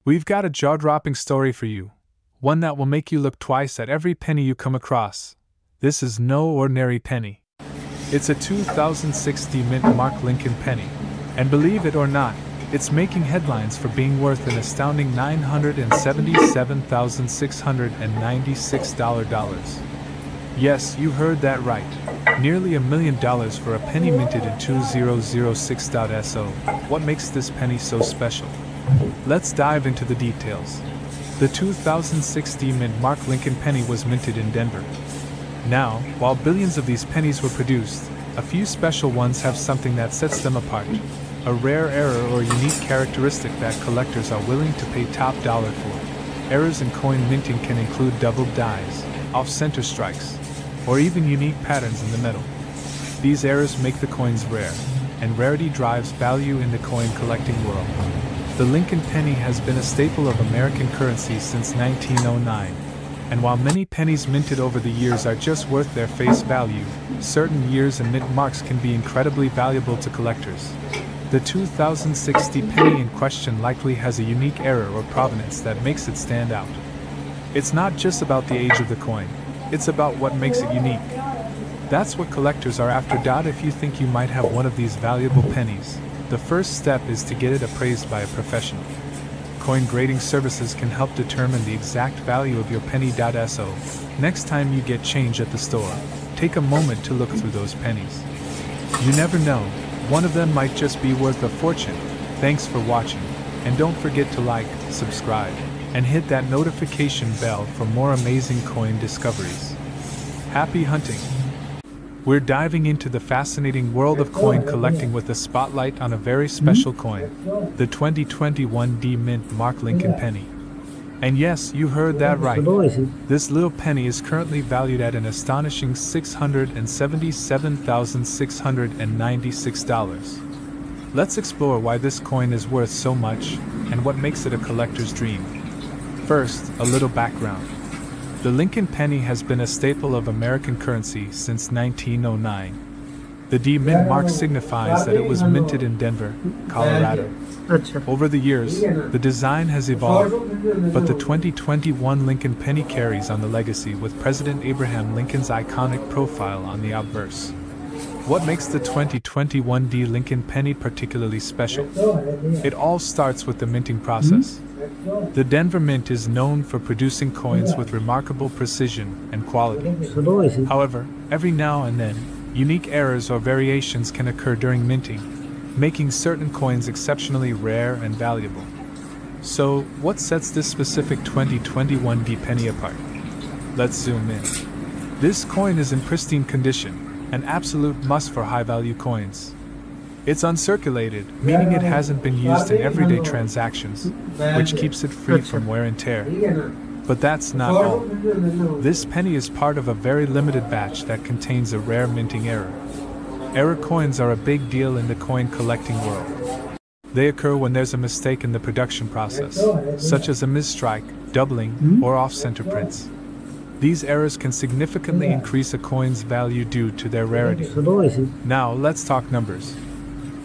We've got a jaw-dropping story for you, one that will make you look twice at every penny you come across. This is no ordinary penny. It's a 2060 mint Mark Lincoln penny, and believe it or not, it's making headlines for being worth an astounding $977,696. Yes, you heard that right. Nearly $1 million for a penny minted in 2006.so. What makes this penny so special? Let's dive into the details. The 2060 mint Mark Lincoln penny was minted in Denver. Now, while billions of these pennies were produced, a few special ones have something that sets them apart. A rare error or unique characteristic that collectors are willing to pay top dollar for. Errors in coin minting can include doubled dies, off-center strikes, or even unique patterns in the metal. These errors make the coins rare, and rarity drives value in the coin collecting world. The Lincoln penny has been a staple of American currency since 1909, and while many pennies minted over the years are just worth their face value, certain years and mint marks can be incredibly valuable to collectors. The 2060 penny in question likely has a unique error or provenance that makes it stand out. It's not just about the age of the coin, it's about what makes it unique. That's what collectors are after. If you think you might have one of these valuable pennies, the first step is to get it appraised by a professional. Coin grading services can help determine the exact value of your penny.so. Next time you get change at the store, take a moment to look through those pennies. You never know, one of them might just be worth a fortune. Thanks for watching, and don't forget to like, subscribe, and hit that notification bell for more amazing coin discoveries. Happy hunting! We're diving into the fascinating world of coin collecting with a spotlight on a very special coin, the 2021 D Mint Mark Lincoln penny. And yes, you heard that right. This little penny is currently valued at an astonishing $677,696. Let's explore why this coin is worth so much and what makes it a collector's dream. First, a little background. The Lincoln penny has been a staple of American currency since 1909. The D Mint mark signifies that it was minted in Denver, Colorado. Over the years, the design has evolved, but the 2021 Lincoln penny carries on the legacy with President Abraham Lincoln's iconic profile on the obverse. What makes the 2021 D Lincoln penny particularly special? It all starts with the minting process. The Denver Mint is known for producing coins with remarkable precision and quality. However, every now and then, unique errors or variations can occur during minting, making certain coins exceptionally rare and valuable. So, what sets this specific 2021 D penny apart? Let's zoom in. This coin is in pristine condition, an absolute must for high-value coins. It's uncirculated, meaning it hasn't been used in everyday transactions, which keeps it free from wear and tear. But that's not all. This penny is part of a very limited batch that contains a rare minting error. Error coins are a big deal in the coin collecting world. They occur when there's a mistake in the production process, such as a misstrike, doubling, or off-center prints. These errors can significantly increase a coin's value due to their rarity. Now, let's talk numbers.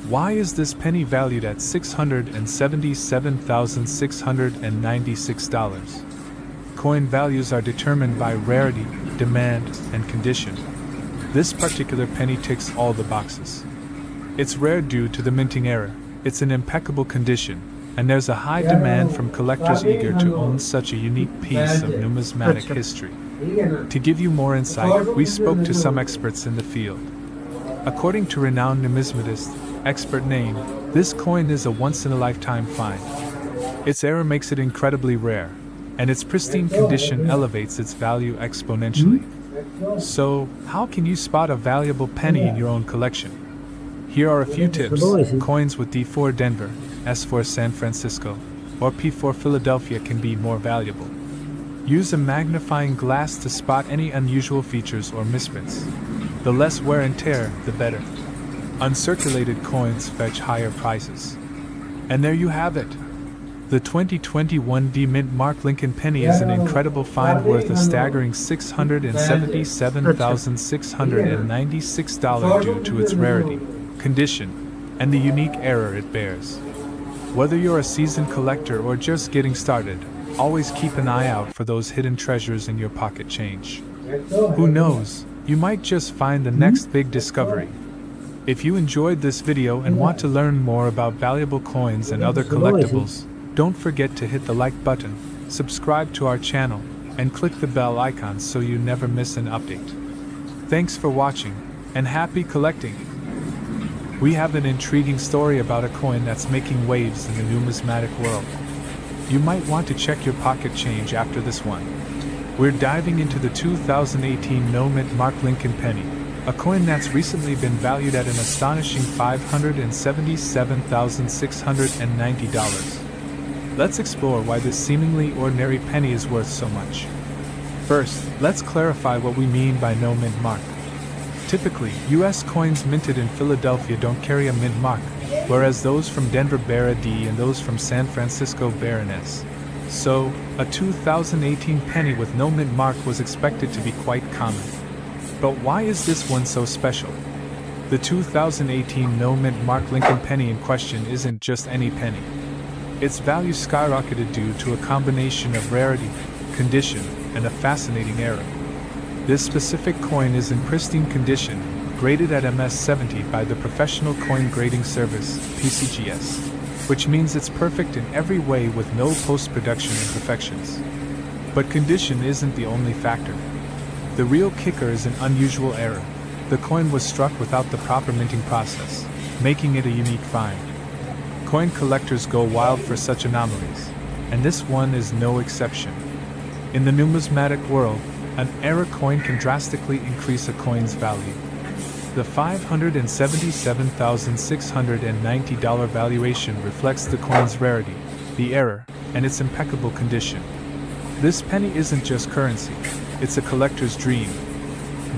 Why is this penny valued at $677,696? Coin values are determined by rarity, demand, and condition. This particular penny ticks all the boxes. It's rare due to the minting error, it's in impeccable condition, and there's a high demand from collectors eager to own such a unique piece of numismatic history. To give you more insight, we spoke to some experts in the field. According to renowned numismatist, expert name, this coin is a once-in-a-lifetime find. Its error makes it incredibly rare, and its pristine condition elevates its value exponentially. So, how can you spot a valuable penny in your own collection? Here are a few tips. Coins with D4 Denver, S4 San Francisco, or P4 Philadelphia can be more valuable. Use a magnifying glass to spot any unusual features or misprints. The less wear and tear, the better. Uncirculated coins fetch higher prices. And there you have it. The 2021 D Mint Mark Lincoln penny is an incredible find worth a staggering $677,696 due to its rarity, condition, and the unique error it bears. Whether you're a seasoned collector or just getting started, always keep an eye out for those hidden treasures in your pocket change. Who knows, you might just find the next big discovery. If you enjoyed this video and want to learn more about valuable coins and other collectibles, don't forget to hit the like button, subscribe to our channel, and click the bell icon so you never miss an update. Thanks for watching, and happy collecting! We have an intriguing story about a coin that's making waves in the numismatic world. You might want to check your pocket change after this one. We're diving into the 2018 no-mint Mark Lincoln penny, a coin that's recently been valued at an astonishing $577,690. Let's explore why this seemingly ordinary penny is worth so much. First, let's clarify what we mean by no-mint mark. Typically, U.S. coins minted in Philadelphia don't carry a mint mark, whereas those from Denver bear a D and those from San Francisco bear an S. So, a 2018 penny with no mint mark was expected to be quite common. But why is this one so special? The 2018 no mint Mark Lincoln penny in question isn't just any penny. Its value skyrocketed due to a combination of rarity, condition, and a fascinating era. This specific coin is in pristine condition, graded at MS70 by the Professional Coin Grading Service, PCGS, which means it's perfect in every way with no post-production imperfections. But condition isn't the only factor. The real kicker is an unusual error. The coin was struck without the proper minting process, making it a unique find. Coin collectors go wild for such anomalies, and this one is no exception. In the numismatic world, an error coin can drastically increase a coin's value. The $577,690 valuation reflects the coin's rarity, the error, and its impeccable condition. This penny isn't just currency, it's a collector's dream.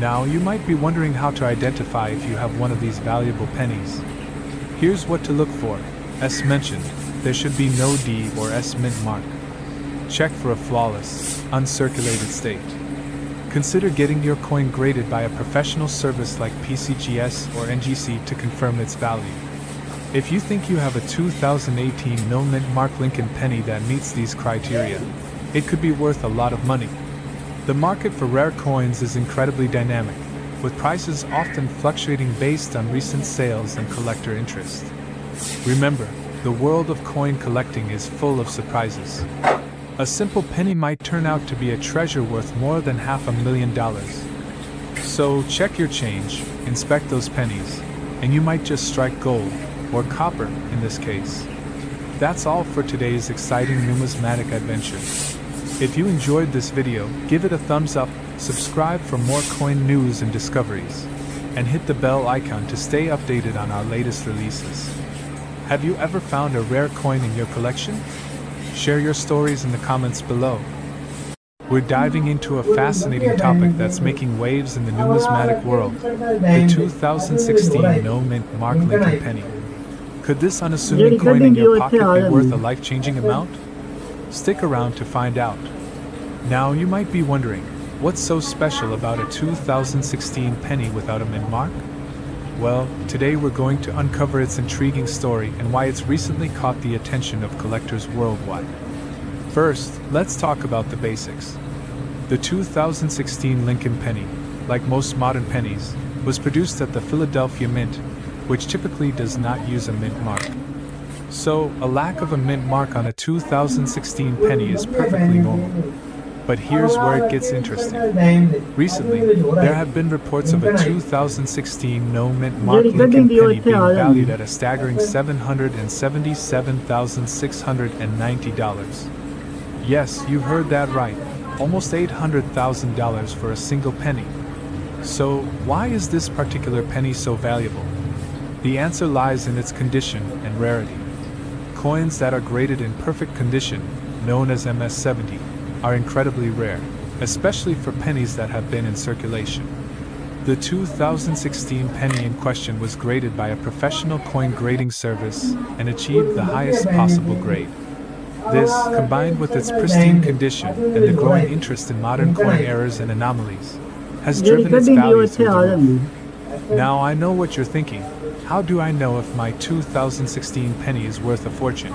Now, you might be wondering how to identify if you have one of these valuable pennies. Here's what to look for. As mentioned, there should be no D or S mint mark. Check for a flawless, uncirculated state. Consider getting your coin graded by a professional service like PCGS or NGC to confirm its value. If you think you have a 2018 no-mint Mark Lincoln penny that meets these criteria, it could be worth a lot of money. The market for rare coins is incredibly dynamic, with prices often fluctuating based on recent sales and collector interest. Remember, the world of coin collecting is full of surprises. A simple penny might turn out to be a treasure worth more than $500,000. So check your change, inspect those pennies, and you might just strike gold, or copper in this case. That's all for today's exciting numismatic adventure. If you enjoyed this video, give it a thumbs up, subscribe for more coin news and discoveries, and hit the bell icon to stay updated on our latest releases. Have you ever found a rare coin in your collection? Share your stories in the comments below. We're diving into a fascinating topic that's making waves in the numismatic world, the 2016 no-mint Mark Lincoln penny. Could this unassuming coin in your pocket be worth a life-changing amount? Stick around to find out. Now you might be wondering, what's so special about a 2016 penny without a mint mark? Well, today we're going to uncover its intriguing story and why it's recently caught the attention of collectors worldwide. First, let's talk about the basics. The 2016 Lincoln penny, like most modern pennies, was produced at the Philadelphia Mint, which typically does not use a mint mark. So, a lack of a mint mark on a 2016 penny is perfectly normal. But here's where it gets interesting. Recently, there have been reports of a 2016 no-mint Mark Lincoln penny being valued at a staggering $777,690. Yes, you heard that right, almost $800,000 for a single penny. So, why is this particular penny so valuable? The answer lies in its condition and rarity. Coins that are graded in perfect condition, known as MS70, are incredibly rare, especially for pennies that have been in circulation. The 2016 penny in question was graded by a professional coin grading service and achieved the highest possible grade. This, combined with its pristine condition and the growing interest in modern coin errors and anomalies, has driven its value through the roof. Now I know what you're thinking. How do I know if my 2016 penny is worth a fortune?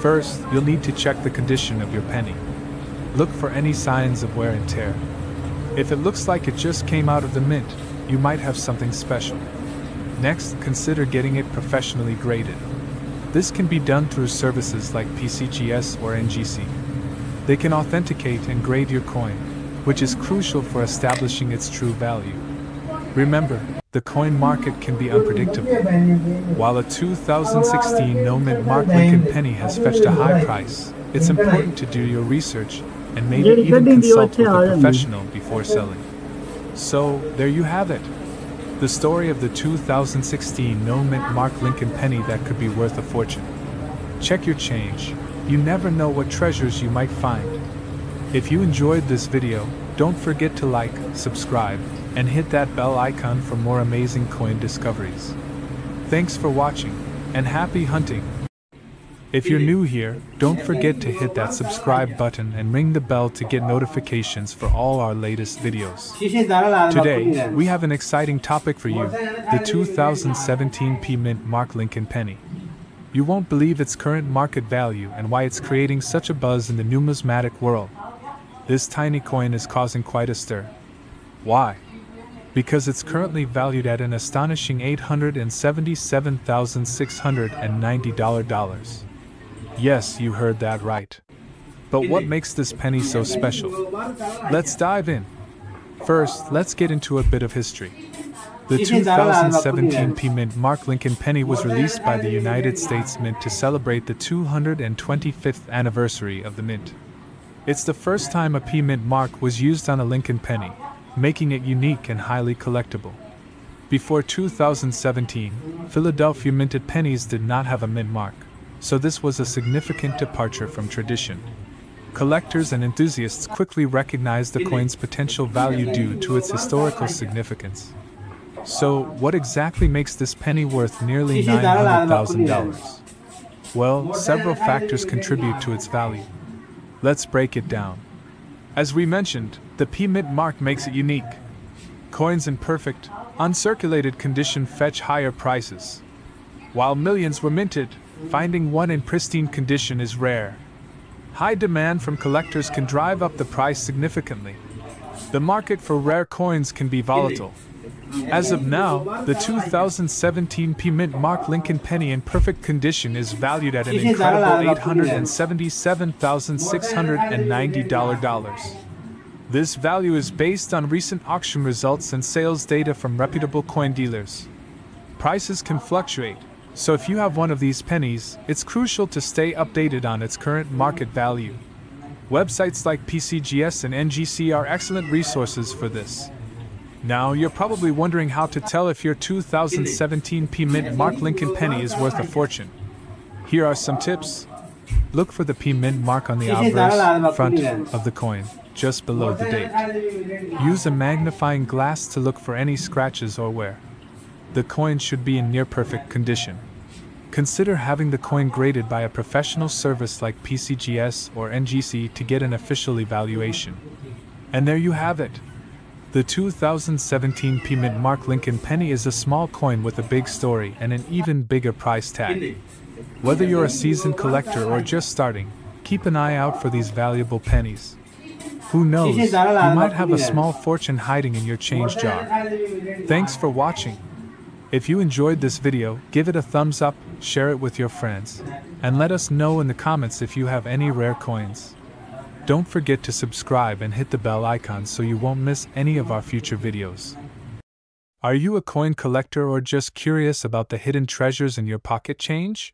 First, you'll need to check the condition of your penny. Look for any signs of wear and tear. If it looks like it just came out of the mint, you might have something special. Next, consider getting it professionally graded. This can be done through services like PCGS or NGC. They can authenticate and grade your coin, which is crucial for establishing its true value. Remember, the coin market can be unpredictable. While a 2016 no-mint Mark Lincoln penny has fetched a high price, it's important to do your research and maybe even consult with a professional before selling. So, there you have it. The story of the 2016 no-mint Mark Lincoln penny that could be worth a fortune. Check your change. You never know what treasures you might find. If you enjoyed this video, don't forget to like, subscribe, and hit that bell icon for more amazing coin discoveries. Thanks for watching, and happy hunting! If you're new here, don't forget to hit that subscribe button and ring the bell to get notifications for all our latest videos. Today, we have an exciting topic for you, the 2017 P-Mint Mark Lincoln penny. You won't believe its current market value and why it's creating such a buzz in the numismatic world. This tiny coin is causing quite a stir. Why? Because it's currently valued at an astonishing $877,690. Yes, you heard that right. But what makes this penny so special? Let's dive in. First, let's get into a bit of history. The 2017 P-Mint Mark Lincoln penny was released by the United States Mint to celebrate the 225th anniversary of the mint. It's the first time a P-Mint mark was used on a Lincoln penny, making it unique and highly collectible. Before 2017, Philadelphia minted pennies did not have a mint mark, so this was a significant departure from tradition. Collectors and enthusiasts quickly recognized the coin's potential value due to its historical significance. So, what exactly makes this penny worth nearly $900,000? Well, several factors contribute to its value. Let's break it down. As we mentioned, the P-Mint mark makes it unique. Coins in perfect, uncirculated condition fetch higher prices. While millions were minted, finding one in pristine condition is rare. High demand from collectors can drive up the price significantly. The market for rare coins can be volatile. As of now, the 2017 P-Mint Mark Lincoln penny in perfect condition is valued at an incredible $877,690. This value is based on recent auction results and sales data from reputable coin dealers. Prices can fluctuate, so if you have one of these pennies, it's crucial to stay updated on its current market value. Websites like PCGS and NGC are excellent resources for this. Now, you're probably wondering how to tell if your 2017 P-Mint Mark Lincoln penny is worth a fortune. Here are some tips. Look for the P-Mint mark on the obverse front of the coin, just below the date. Use a magnifying glass to look for any scratches or wear. The coin should be in near-perfect condition. Consider having the coin graded by a professional service like PCGS or NGC to get an official evaluation. And there you have it. The 2017 P-Mint Mark Lincoln penny is a small coin with a big story and an even bigger price tag. Whether you're a seasoned collector or just starting, keep an eye out for these valuable pennies. Who knows, you might have a small fortune hiding in your change jar. Thanks for watching. If you enjoyed this video, give it a thumbs up, share it with your friends, and let us know in the comments if you have any rare coins. Don't forget to subscribe and hit the bell icon so you won't miss any of our future videos. Are you a coin collector or just curious about the hidden treasures in your pocket change?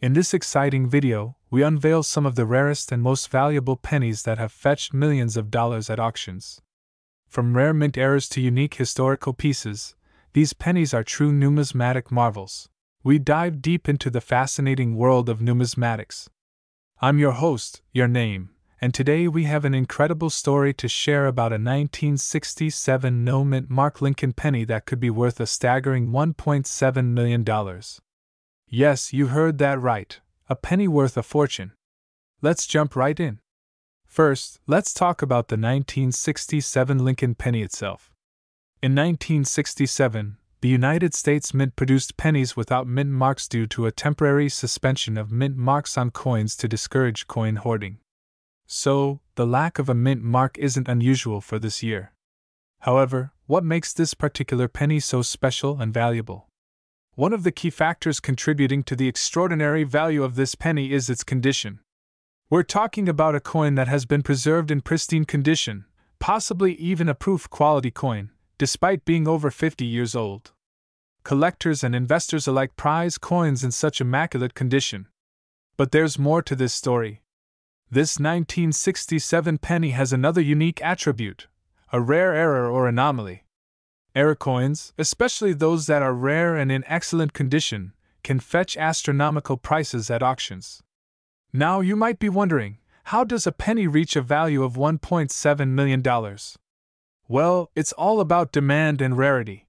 In this exciting video, we unveil some of the rarest and most valuable pennies that have fetched millions of dollars at auctions. From rare mint errors to unique historical pieces, these pennies are true numismatic marvels. We dive deep into the fascinating world of numismatics. I'm your host, Your Name, and today we have an incredible story to share about a 1967 no-mint Mark Lincoln penny that could be worth a staggering $1.7 million. Yes, you heard that right, a penny worth a fortune. Let's jump right in. First, let's talk about the 1967 Lincoln penny itself. In 1967, The United States Mint produced pennies without mint marks due to a temporary suspension of mint marks on coins to discourage coin hoarding. So, the lack of a mint mark isn't unusual for this year. However, what makes this particular penny so special and valuable? One of the key factors contributing to the extraordinary value of this penny is its condition. We're talking about a coin that has been preserved in pristine condition, possibly even a proof quality coin, despite being over 50 years old. Collectors and investors alike prize coins in such immaculate condition. But there's more to this story. This 1967 penny has another unique attribute, a rare error or anomaly. Error coins, especially those that are rare and in excellent condition, can fetch astronomical prices at auctions. Now you might be wondering, how does a penny reach a value of $1.7 million? Well, it's all about demand and rarity.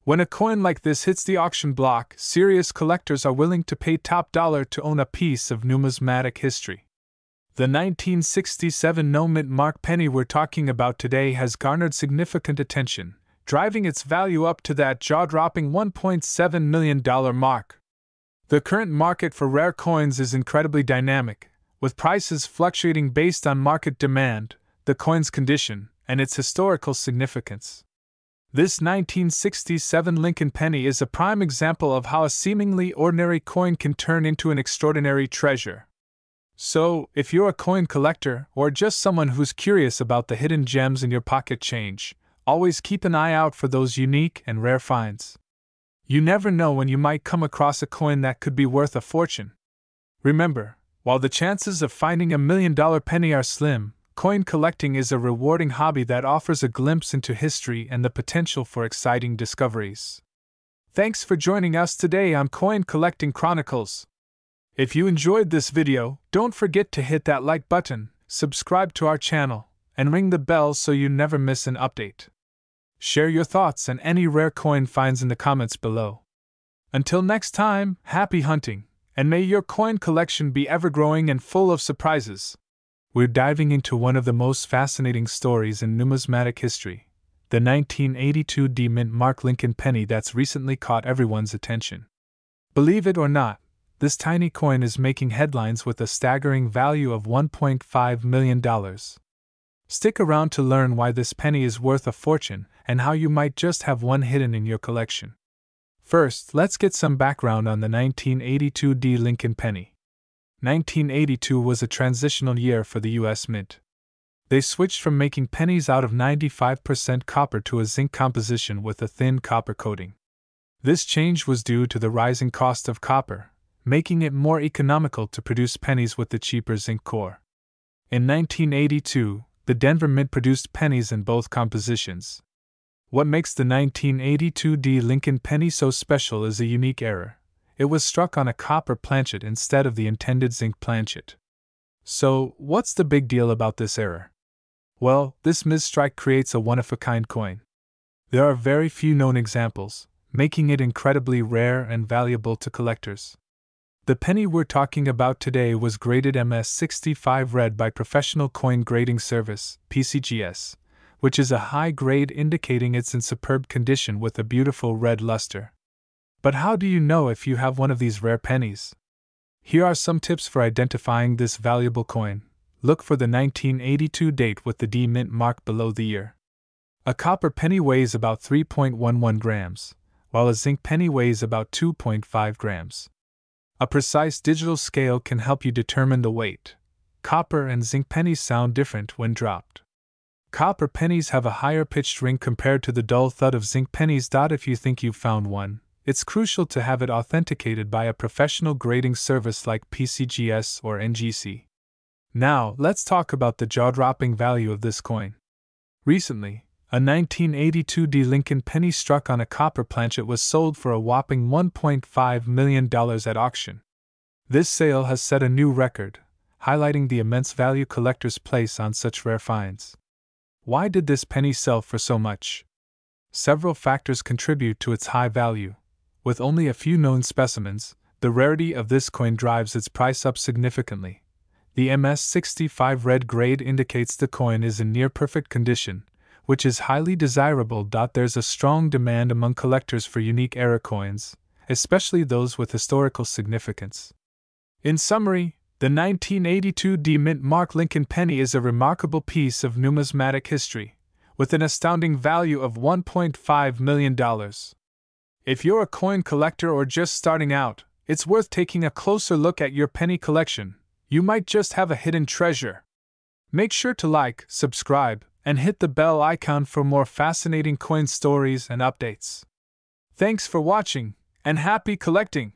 When a coin like this hits the auction block, serious collectors are willing to pay top dollar to own a piece of numismatic history. The 1967 no-mint mark penny we're talking about today has garnered significant attention, driving its value up to that jaw-dropping $1.7 million mark. The current market for rare coins is incredibly dynamic, with prices fluctuating based on market demand, the coin's condition, and its historical significance. This 1967 Lincoln penny is a prime example of how a seemingly ordinary coin can turn into an extraordinary treasure. So, if you're a coin collector or just someone who's curious about the hidden gems in your pocket change, always keep an eye out for those unique and rare finds. You never know when you might come across a coin that could be worth a fortune. Remember, while the chances of finding $1 million penny are slim, coin collecting is a rewarding hobby that offers a glimpse into history and the potential for exciting discoveries. Thanks for joining us today on Coin Collecting Chronicles. If you enjoyed this video, don't forget to hit that like button, subscribe to our channel, and ring the bell so you never miss an update. Share your thoughts and any rare coin finds in the comments below. Until next time, happy hunting, and may your coin collection be ever-growing and full of surprises. We're diving into one of the most fascinating stories in numismatic history, the 1982 D-Mint Mark Lincoln penny that's recently caught everyone's attention. Believe it or not, this tiny coin is making headlines with a staggering value of $1.5 million. Stick around to learn why this penny is worth a fortune and how you might just have one hidden in your collection. First, let's get some background on the 1982 D. Lincoln penny. 1982 was a transitional year for the U.S. Mint. They switched from making pennies out of 95% copper to a zinc composition with a thin copper coating. This change was due to the rising cost of copper, making it more economical to produce pennies with the cheaper zinc core. In 1982, the Denver Mint produced pennies in both compositions. What makes the 1982 D. Lincoln penny so special is a unique error. It was struck on a copper planchet instead of the intended zinc planchet. So, what's the big deal about this error? Well, this misstrike creates a one-of-a-kind coin. There are very few known examples, making it incredibly rare and valuable to collectors. The penny we're talking about today was graded MS65 red by Professional Coin Grading Service, PCGS, which is a high grade indicating it's in superb condition with a beautiful red luster. But how do you know if you have one of these rare pennies? Here are some tips for identifying this valuable coin. Look for the 1982 date with the D Mint mark below the year. A copper penny weighs about 3.11 grams, while a zinc penny weighs about 2.5 grams. A precise digital scale can help you determine the weight. Copper and zinc pennies sound different when dropped. Copper pennies have a higher pitched ring compared to the dull thud of zinc pennies. If you think you've found one, it's crucial to have it authenticated by a professional grading service like PCGS or NGC. Now, let's talk about the jaw-dropping value of this coin. Recently, a 1982 D. Lincoln penny struck on a copper planchet was sold for a whopping $1.5 million at auction. This sale has set a new record, highlighting the immense value collectors place on such rare finds. Why did this penny sell for so much? Several factors contribute to its high value. With only a few known specimens, the rarity of this coin drives its price up significantly. The MS65 red grade indicates the coin is in near perfect condition, which is highly desirable. There's a strong demand among collectors for unique era coins, especially those with historical significance. In summary, the 1982 D-Mint Mark Lincoln penny is a remarkable piece of numismatic history, with an astounding value of $1.5 million. If you're a coin collector or just starting out, it's worth taking a closer look at your penny collection. You might just have a hidden treasure. Make sure to like, subscribe, and hit the bell icon for more fascinating coin stories and updates. Thanks for watching, and happy collecting!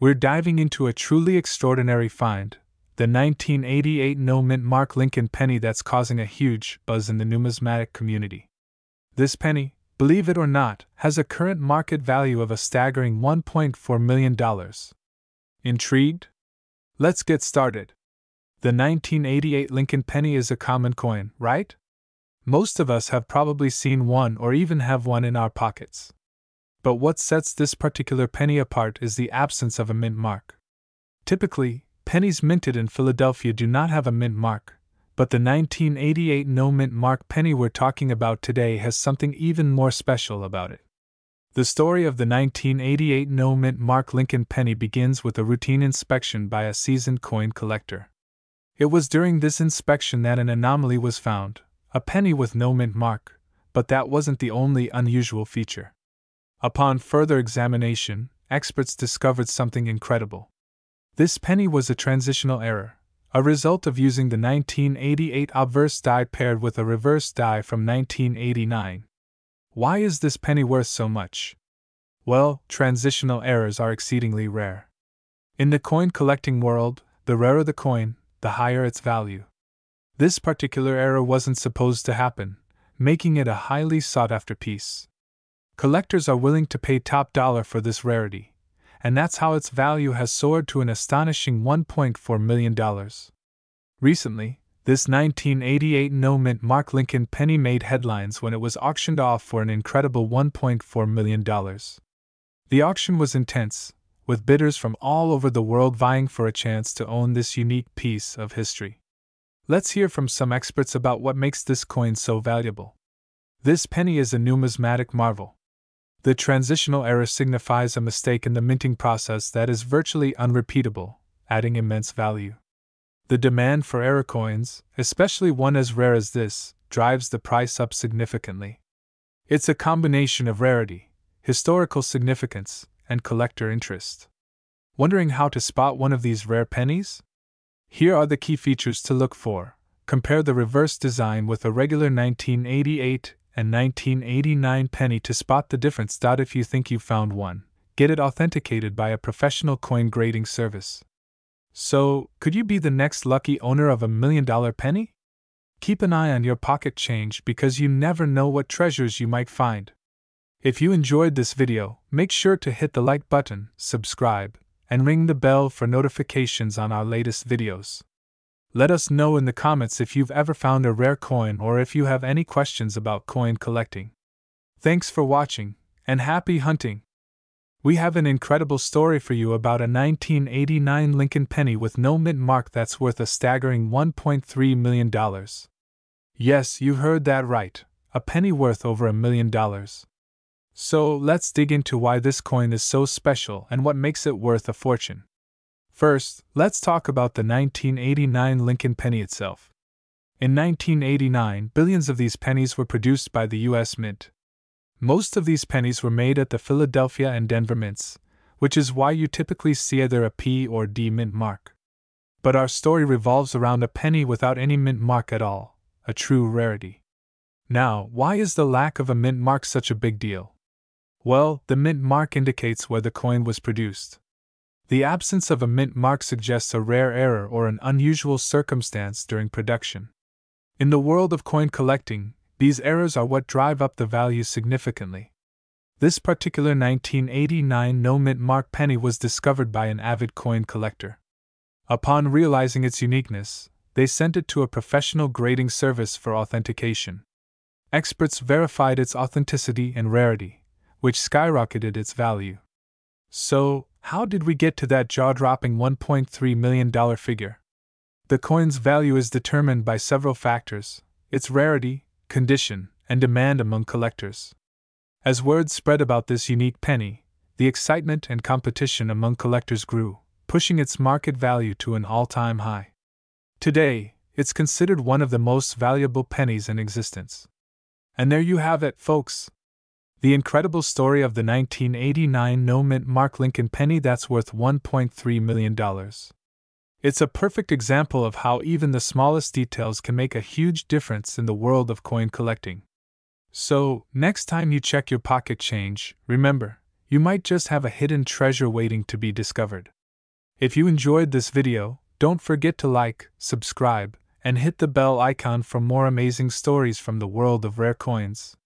We're diving into a truly extraordinary find, the 1988 no-mint Mark Lincoln penny that's causing a huge buzz in the numismatic community. This penny, believe it or not, has a current market value of a staggering $1.4 million. Intrigued? Let's get started. The 1988 Lincoln penny is a common coin, right? Most of us have probably seen one or even have one in our pockets. But what sets this particular penny apart is the absence of a mint mark. Typically, pennies minted in Philadelphia do not have a mint mark, but the 1988 no-mint mark penny we're talking about today has something even more special about it. The story of the 1988 no-mint Mark Lincoln penny begins with a routine inspection by a seasoned coin collector. It was during this inspection that an anomaly was found, a penny with no mint mark, but that wasn't the only unusual feature. Upon further examination, experts discovered something incredible. This penny was a transitional error, a result of using the 1988 obverse die paired with a reverse die from 1989. Why is this penny worth so much? Well, transitional errors are exceedingly rare. In the coin collecting world, the rarer the coin, the higher its value. This particular error wasn't supposed to happen, making it a highly sought-after piece. Collectors are willing to pay top dollar for this rarity, and that's how its value has soared to an astonishing $1.4 million. Recently, this 1988 no-mint Mark Lincoln penny made headlines when it was auctioned off for an incredible $1.4 million. The auction was intense, with bidders from all over the world vying for a chance to own this unique piece of history. Let's hear from some experts about what makes this coin so valuable. This penny is a numismatic marvel. The transitional error signifies a mistake in the minting process that is virtually unrepeatable, adding immense value. The demand for error coins, especially one as rare as this, drives the price up significantly. It's a combination of rarity, historical significance, and collector interest. Wondering how to spot one of these rare pennies? Here are the key features to look for. Compare the reverse design with a regular 1988 and 1989 penny to spot the difference. If you think you found one, get it authenticated by a professional coin grading service. So, could you be the next lucky owner of $1 million penny? Keep an eye on your pocket change because you never know what treasures you might find. If you enjoyed this video, make sure to hit the like button, subscribe, and ring the bell for notifications on our latest videos. Let us know in the comments if you've ever found a rare coin or if you have any questions about coin collecting. Thanks for watching, and happy hunting! We have an incredible story for you about a 1989 Lincoln penny with no mint mark that's worth a staggering $1.3 million. Yes, you heard that right, a penny worth over $1 million. So, let's dig into why this coin is so special and what makes it worth a fortune. First, let's talk about the 1989 Lincoln penny itself. In 1989, billions of these pennies were produced by the U.S. Mint. Most of these pennies were made at the Philadelphia and Denver mints, which is why you typically see either a P or D mint mark. But our story revolves around a penny without any mint mark at all, a true rarity. Now, why is the lack of a mint mark such a big deal? Well, the mint mark indicates where the coin was produced. The absence of a mint mark suggests a rare error or an unusual circumstance during production. In the world of coin collecting, these errors are what drive up the value significantly. This particular 1989 no mint mark penny was discovered by an avid coin collector. Upon realizing its uniqueness, they sent it to a professional grading service for authentication. Experts verified its authenticity and rarity, which skyrocketed its value. So, how did we get to that jaw-dropping $1.3 million figure? The coin's value is determined by several factors: its rarity, condition, and demand among collectors. As word spread about this unique penny, the excitement and competition among collectors grew, pushing its market value to an all-time high. Today, it's considered one of the most valuable pennies in existence. And there you have it, folks. The incredible story of the 1989 no-mint Mark Lincoln penny that's worth $1.3 million. It's a perfect example of how even the smallest details can make a huge difference in the world of coin collecting. So, next time you check your pocket change, remember, you might just have a hidden treasure waiting to be discovered. If you enjoyed this video, don't forget to like, subscribe, and hit the bell icon for more amazing stories from the world of rare coins.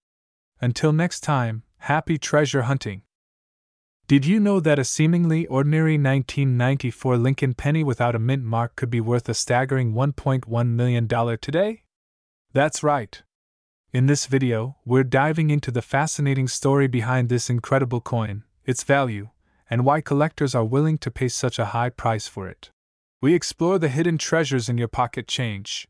Until next time, happy treasure hunting! Did you know that a seemingly ordinary 1994 Lincoln penny without a mint mark could be worth a staggering $1.1 million today? That's right. In this video, we're diving into the fascinating story behind this incredible coin, its value, and why collectors are willing to pay such a high price for it. We explore the hidden treasures in your pocket change.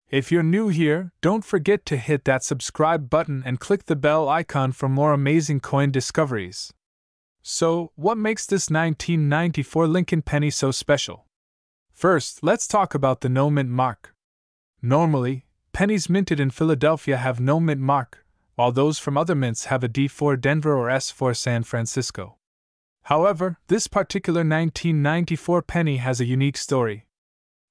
If you're new here, don't forget to hit that subscribe button and click the bell icon for more amazing coin discoveries. So, what makes this 1994 Lincoln penny so special? First, let's talk about the no mint mark. Normally, pennies minted in Philadelphia have no mint mark, while those from other mints have a D for Denver or S for San Francisco. However, this particular 1994 penny has a unique story.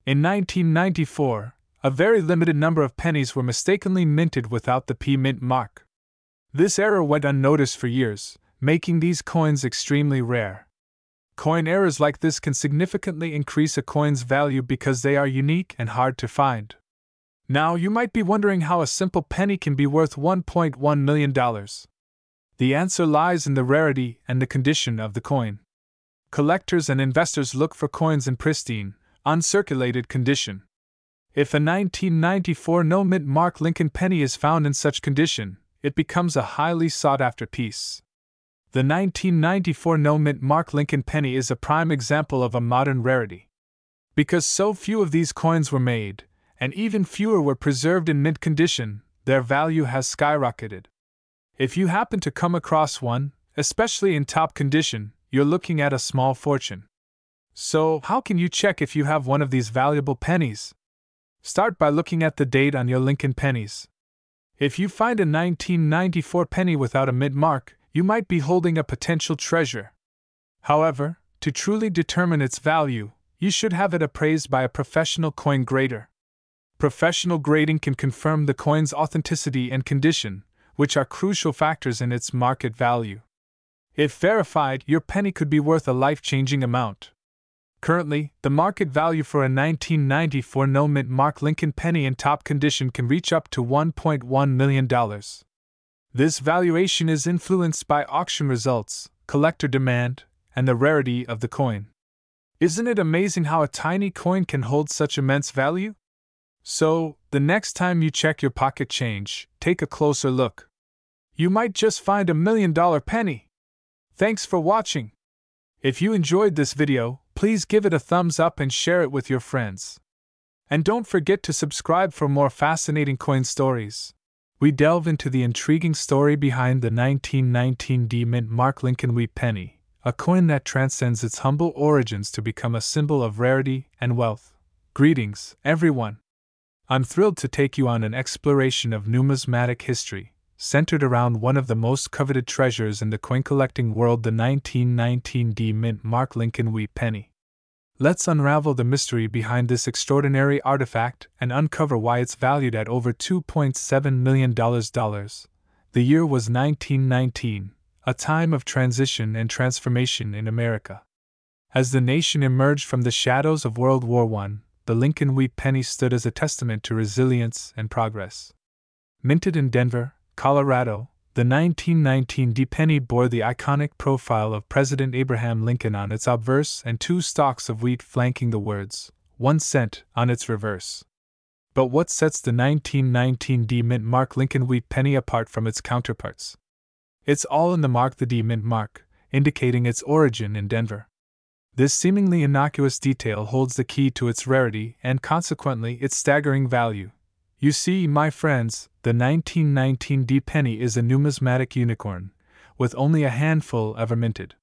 In 1994, a very limited number of pennies were mistakenly minted without the P mint mark. This error went unnoticed for years, making these coins extremely rare. Coin errors like this can significantly increase a coin's value because they are unique and hard to find. Now, you might be wondering how a simple penny can be worth $1.1 million. The answer lies in the rarity and the condition of the coin. Collectors and investors look for coins in pristine, uncirculated condition. If a 1994 no mint mark Lincoln penny is found in such condition, it becomes a highly sought-after piece. The 1994 no mint mark Lincoln penny is a prime example of a modern rarity. Because so few of these coins were made, and even fewer were preserved in mint condition, their value has skyrocketed. If you happen to come across one, especially in top condition, you're looking at a small fortune. So, how can you check if you have one of these valuable pennies? Start by looking at the date on your Lincoln pennies. If you find a 1994 penny without a mint mark, you might be holding a potential treasure. However, to truly determine its value, you should have it appraised by a professional coin grader. Professional grading can confirm the coin's authenticity and condition, which are crucial factors in its market value. If verified, your penny could be worth a life-changing amount. Currently, the market value for a 1994 no mint mark Lincoln penny in top condition can reach up to $1.1 million. This valuation is influenced by auction results, collector demand, and the rarity of the coin. Isn't it amazing how a tiny coin can hold such immense value? So, the next time you check your pocket change, take a closer look. You might just find $1 million penny. Thanks for watching. If you enjoyed this video, please give it a thumbs up and share it with your friends. And don't forget to subscribe for more fascinating coin stories. We delve into the intriguing story behind the 1919 D mint mark Lincoln wheat penny, a coin that transcends its humble origins to become a symbol of rarity and wealth. Greetings, everyone. I'm thrilled to take you on an exploration of numismatic history, centered around one of the most coveted treasures in the coin collecting world, the 1919 D mint mark Lincoln wheat penny. Let's unravel the mystery behind this extraordinary artifact and uncover why it's valued at over $2.7 million. The year was 1919, a time of transition and transformation in America. As the nation emerged from the shadows of World War I, the Lincoln wheat penny stood as a testament to resilience and progress. Minted in Denver, Colorado, the 1919 D penny bore the iconic profile of President Abraham Lincoln on its obverse and two stalks of wheat flanking the words, 1 cent, on its reverse. But what sets the 1919 D mint mark Lincoln wheat penny apart from its counterparts? It's all in the mark, the D mint mark, indicating its origin in Denver. This seemingly innocuous detail holds the key to its rarity and consequently its staggering value. You see, my friends, the 1919 D penny is a numismatic unicorn, with only a handful ever minted.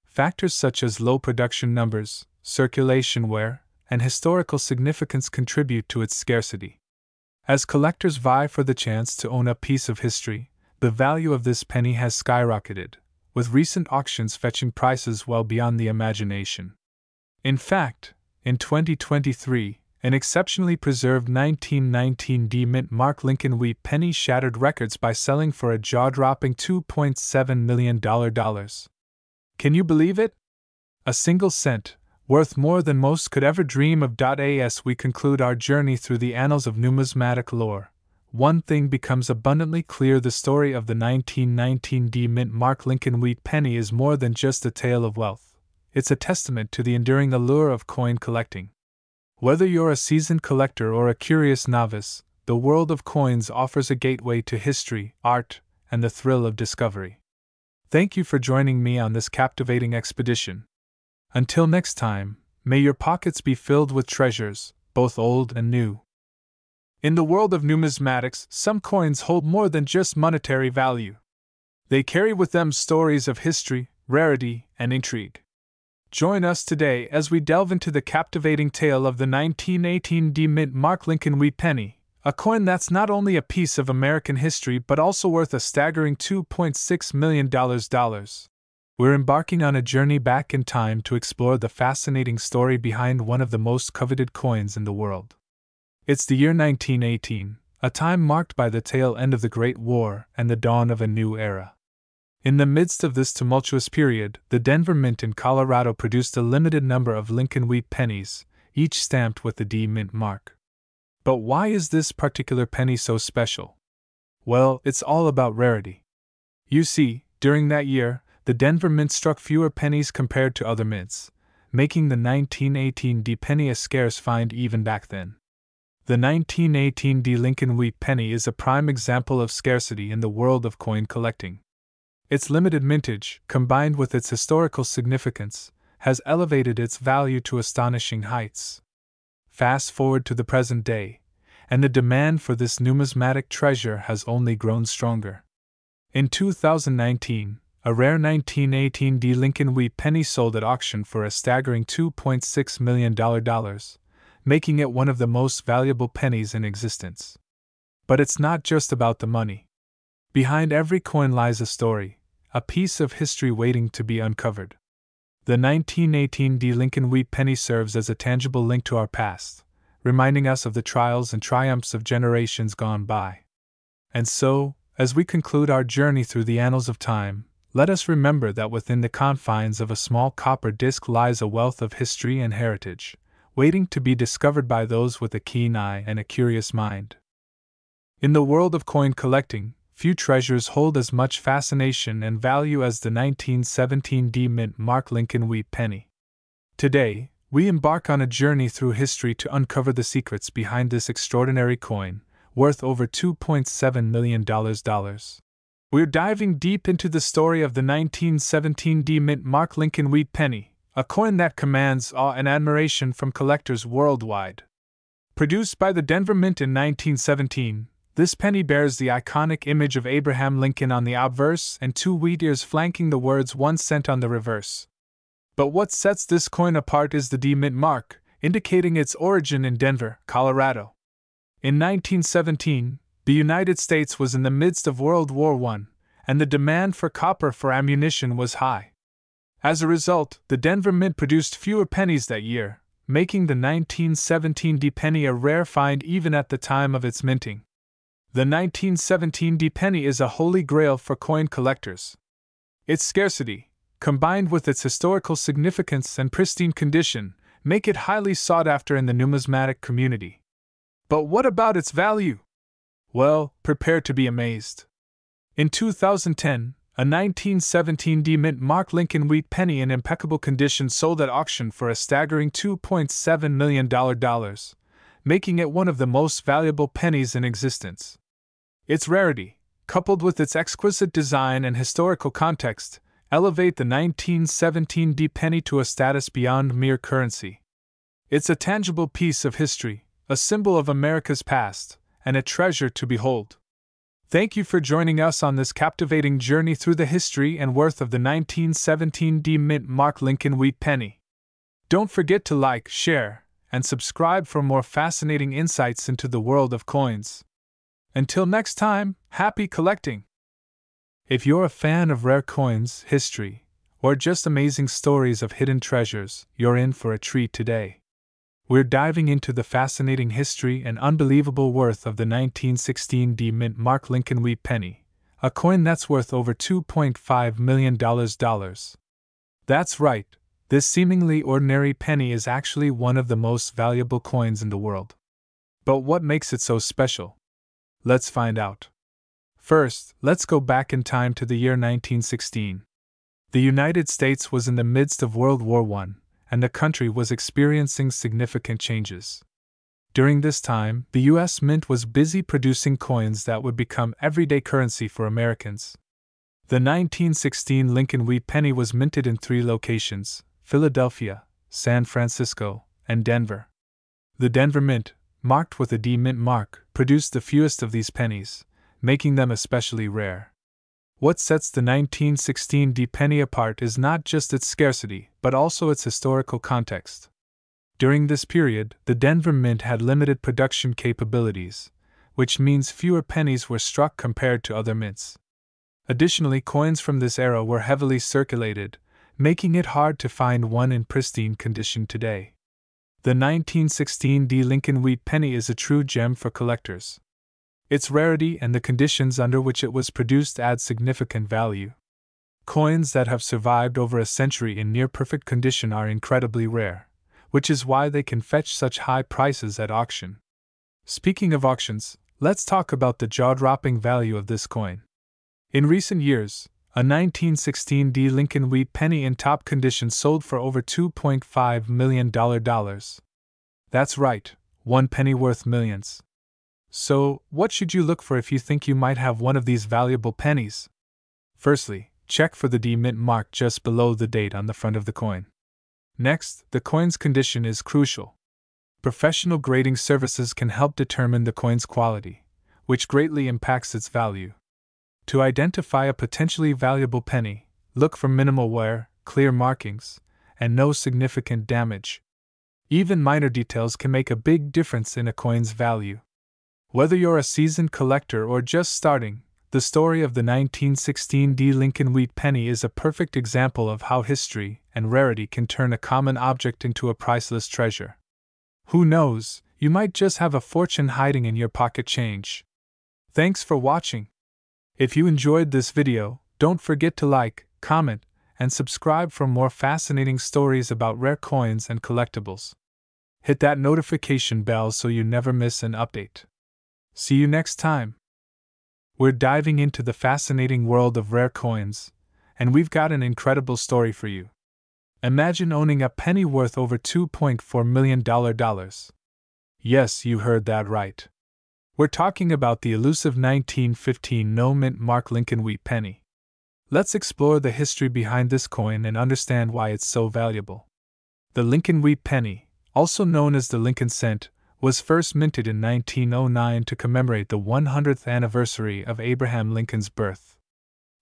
Factors such as low production numbers, circulation wear, and historical significance contribute to its scarcity. As collectors vie for the chance to own a piece of history, the value of this penny has skyrocketed, with recent auctions fetching prices well beyond the imagination. In fact, in 2023, an exceptionally preserved 1919 D mint Mark Lincoln Wheat penny shattered records by selling for a jaw-dropping $2.7 million. Can you believe it? A single cent, worth more than most could ever dream of. As we conclude our journey through the annals of numismatic lore, one thing becomes abundantly clear: the story of the 1919 D mint Mark Lincoln Wheat penny is more than just a tale of wealth. It's a testament to the enduring allure of coin collecting. Whether you're a seasoned collector or a curious novice, the world of coins offers a gateway to history, art, and the thrill of discovery. Thank you for joining me on this captivating expedition. Until next time, may your pockets be filled with treasures, both old and new. In the world of numismatics, some coins hold more than just monetary value. They carry with them stories of history, rarity, and intrigue. Join us today as we delve into the captivating tale of the 1918 D mint Mark Lincoln Wheat penny, a coin that's not only a piece of American history but also worth a staggering $2.6 million. We're embarking on a journey back in time to explore the fascinating story behind one of the most coveted coins in the world. It's the year 1918, a time marked by the tail end of the Great War and the dawn of a new era. In the midst of this tumultuous period, the Denver Mint in Colorado produced a limited number of Lincoln Wheat pennies, each stamped with the D Mint mark. But why is this particular penny so special? Well, it's all about rarity. You see, during that year, the Denver Mint struck fewer pennies compared to other mints, making the 1918 D penny a scarce find even back then. The 1918 D Lincoln Wheat penny is a prime example of scarcity in the world of coin collecting. Its limited mintage, combined with its historical significance, has elevated its value to astonishing heights. Fast forward to the present day, and the demand for this numismatic treasure has only grown stronger. In 2019, a rare 1918 D Lincoln Wheat penny sold at auction for a staggering $2.6 million, making it one of the most valuable pennies in existence. But it's not just about the money. Behind every coin lies a story, a piece of history waiting to be uncovered. The 1918 D Lincoln Wheat penny serves as a tangible link to our past, reminding us of the trials and triumphs of generations gone by. And so, as we conclude our journey through the annals of time, let us remember that within the confines of a small copper disc lies a wealth of history and heritage, waiting to be discovered by those with a keen eye and a curious mind. In the world of coin collecting, few treasures hold as much fascination and value as the 1917 D mint Mark Lincoln Wheat penny. Today, we embark on a journey through history to uncover the secrets behind this extraordinary coin, worth over $2.7 million. We're diving deep into the story of the 1917 D mint Mark Lincoln Wheat penny, a coin that commands awe and admiration from collectors worldwide. Produced by the Denver Mint in 1917, this penny bears the iconic image of Abraham Lincoln on the obverse and two wheat ears flanking the words 1 cent on the reverse. But what sets this coin apart is the D Mint mark, indicating its origin in Denver, Colorado. In 1917, the United States was in the midst of World War I, and the demand for copper for ammunition was high. As a result, the Denver Mint produced fewer pennies that year, making the 1917 D penny a rare find even at the time of its minting. The 1917 D penny is a holy grail for coin collectors. Its scarcity, combined with its historical significance and pristine condition, make it highly sought after in the numismatic community. But what about its value? Well, prepare to be amazed. In 2010, a 1917 D mint Mark Lincoln Wheat penny in impeccable condition sold at auction for a staggering $2.7 million, making it one of the most valuable pennies in existence. Its rarity, coupled with its exquisite design and historical context, elevate the 1917 D penny to a status beyond mere currency. It's a tangible piece of history, a symbol of America's past, and a treasure to behold. Thank you for joining us on this captivating journey through the history and worth of the 1917 D Mint Mark Lincoln Wheat Penny. Don't forget to like, share, and subscribe for more fascinating insights into the world of coins. Until next time, happy collecting! If you're a fan of rare coins, history, or just amazing stories of hidden treasures, you're in for a treat today. We're diving into the fascinating history and unbelievable worth of the 1916 D Mint Mark Lincoln Wheat Penny, a coin that's worth over $2.5 million. That's right, this seemingly ordinary penny is actually one of the most valuable coins in the world. But what makes it so special? Let's find out. First, let's go back in time to the year 1916. The United States was in the midst of World War I, and the country was experiencing significant changes. During this time, the U.S. Mint was busy producing coins that would become everyday currency for Americans. The 1916 Lincoln Wheat Penny was minted in 3 locations: Philadelphia, San Francisco, and Denver. The Denver Mint, marked with a D Mint mark, produced the fewest of these pennies, making them especially rare. What sets the 1916 D penny apart is not just its scarcity, but also its historical context. During this period, the Denver Mint had limited production capabilities, which means fewer pennies were struck compared to other mints. Additionally, coins from this era were heavily circulated, making it hard to find one in pristine condition today. The 1916 D Lincoln Wheat Penny is a true gem for collectors. Its rarity and the conditions under which it was produced add significant value. Coins that have survived over a century in near-perfect condition are incredibly rare, which is why they can fetch such high prices at auction. Speaking of auctions, let's talk about the jaw-dropping value of this coin. In recent years, a 1916 D Lincoln Wheat Penny in top condition sold for over $2.5 million. That's right, one penny worth millions. So, what should you look for if you think you might have one of these valuable pennies? Firstly, check for the D Mint mark just below the date on the front of the coin. Next, the coin's condition is crucial. Professional grading services can help determine the coin's quality, which greatly impacts its value. To identify a potentially valuable penny, look for minimal wear, clear markings, and no significant damage. Even minor details can make a big difference in a coin's value. Whether you're a seasoned collector or just starting, the story of the 1916 D Lincoln Wheat Penny is a perfect example of how history and rarity can turn a common object into a priceless treasure. Who knows, you might just have a fortune hiding in your pocket change. Thanks for watching. If you enjoyed this video, don't forget to like, comment, and subscribe for more fascinating stories about rare coins and collectibles. Hit that notification bell so you never miss an update. See you next time. We're diving into the fascinating world of rare coins, and we've got an incredible story for you. Imagine owning a penny worth over $2.4 million. Yes, you heard that right. We're talking about the elusive 1915 No Mint Mark Lincoln Wheat Penny. Let's explore the history behind this coin and understand why it's so valuable. The Lincoln Wheat Penny, also known as the Lincoln Cent, was first minted in 1909 to commemorate the 100th anniversary of Abraham Lincoln's birth.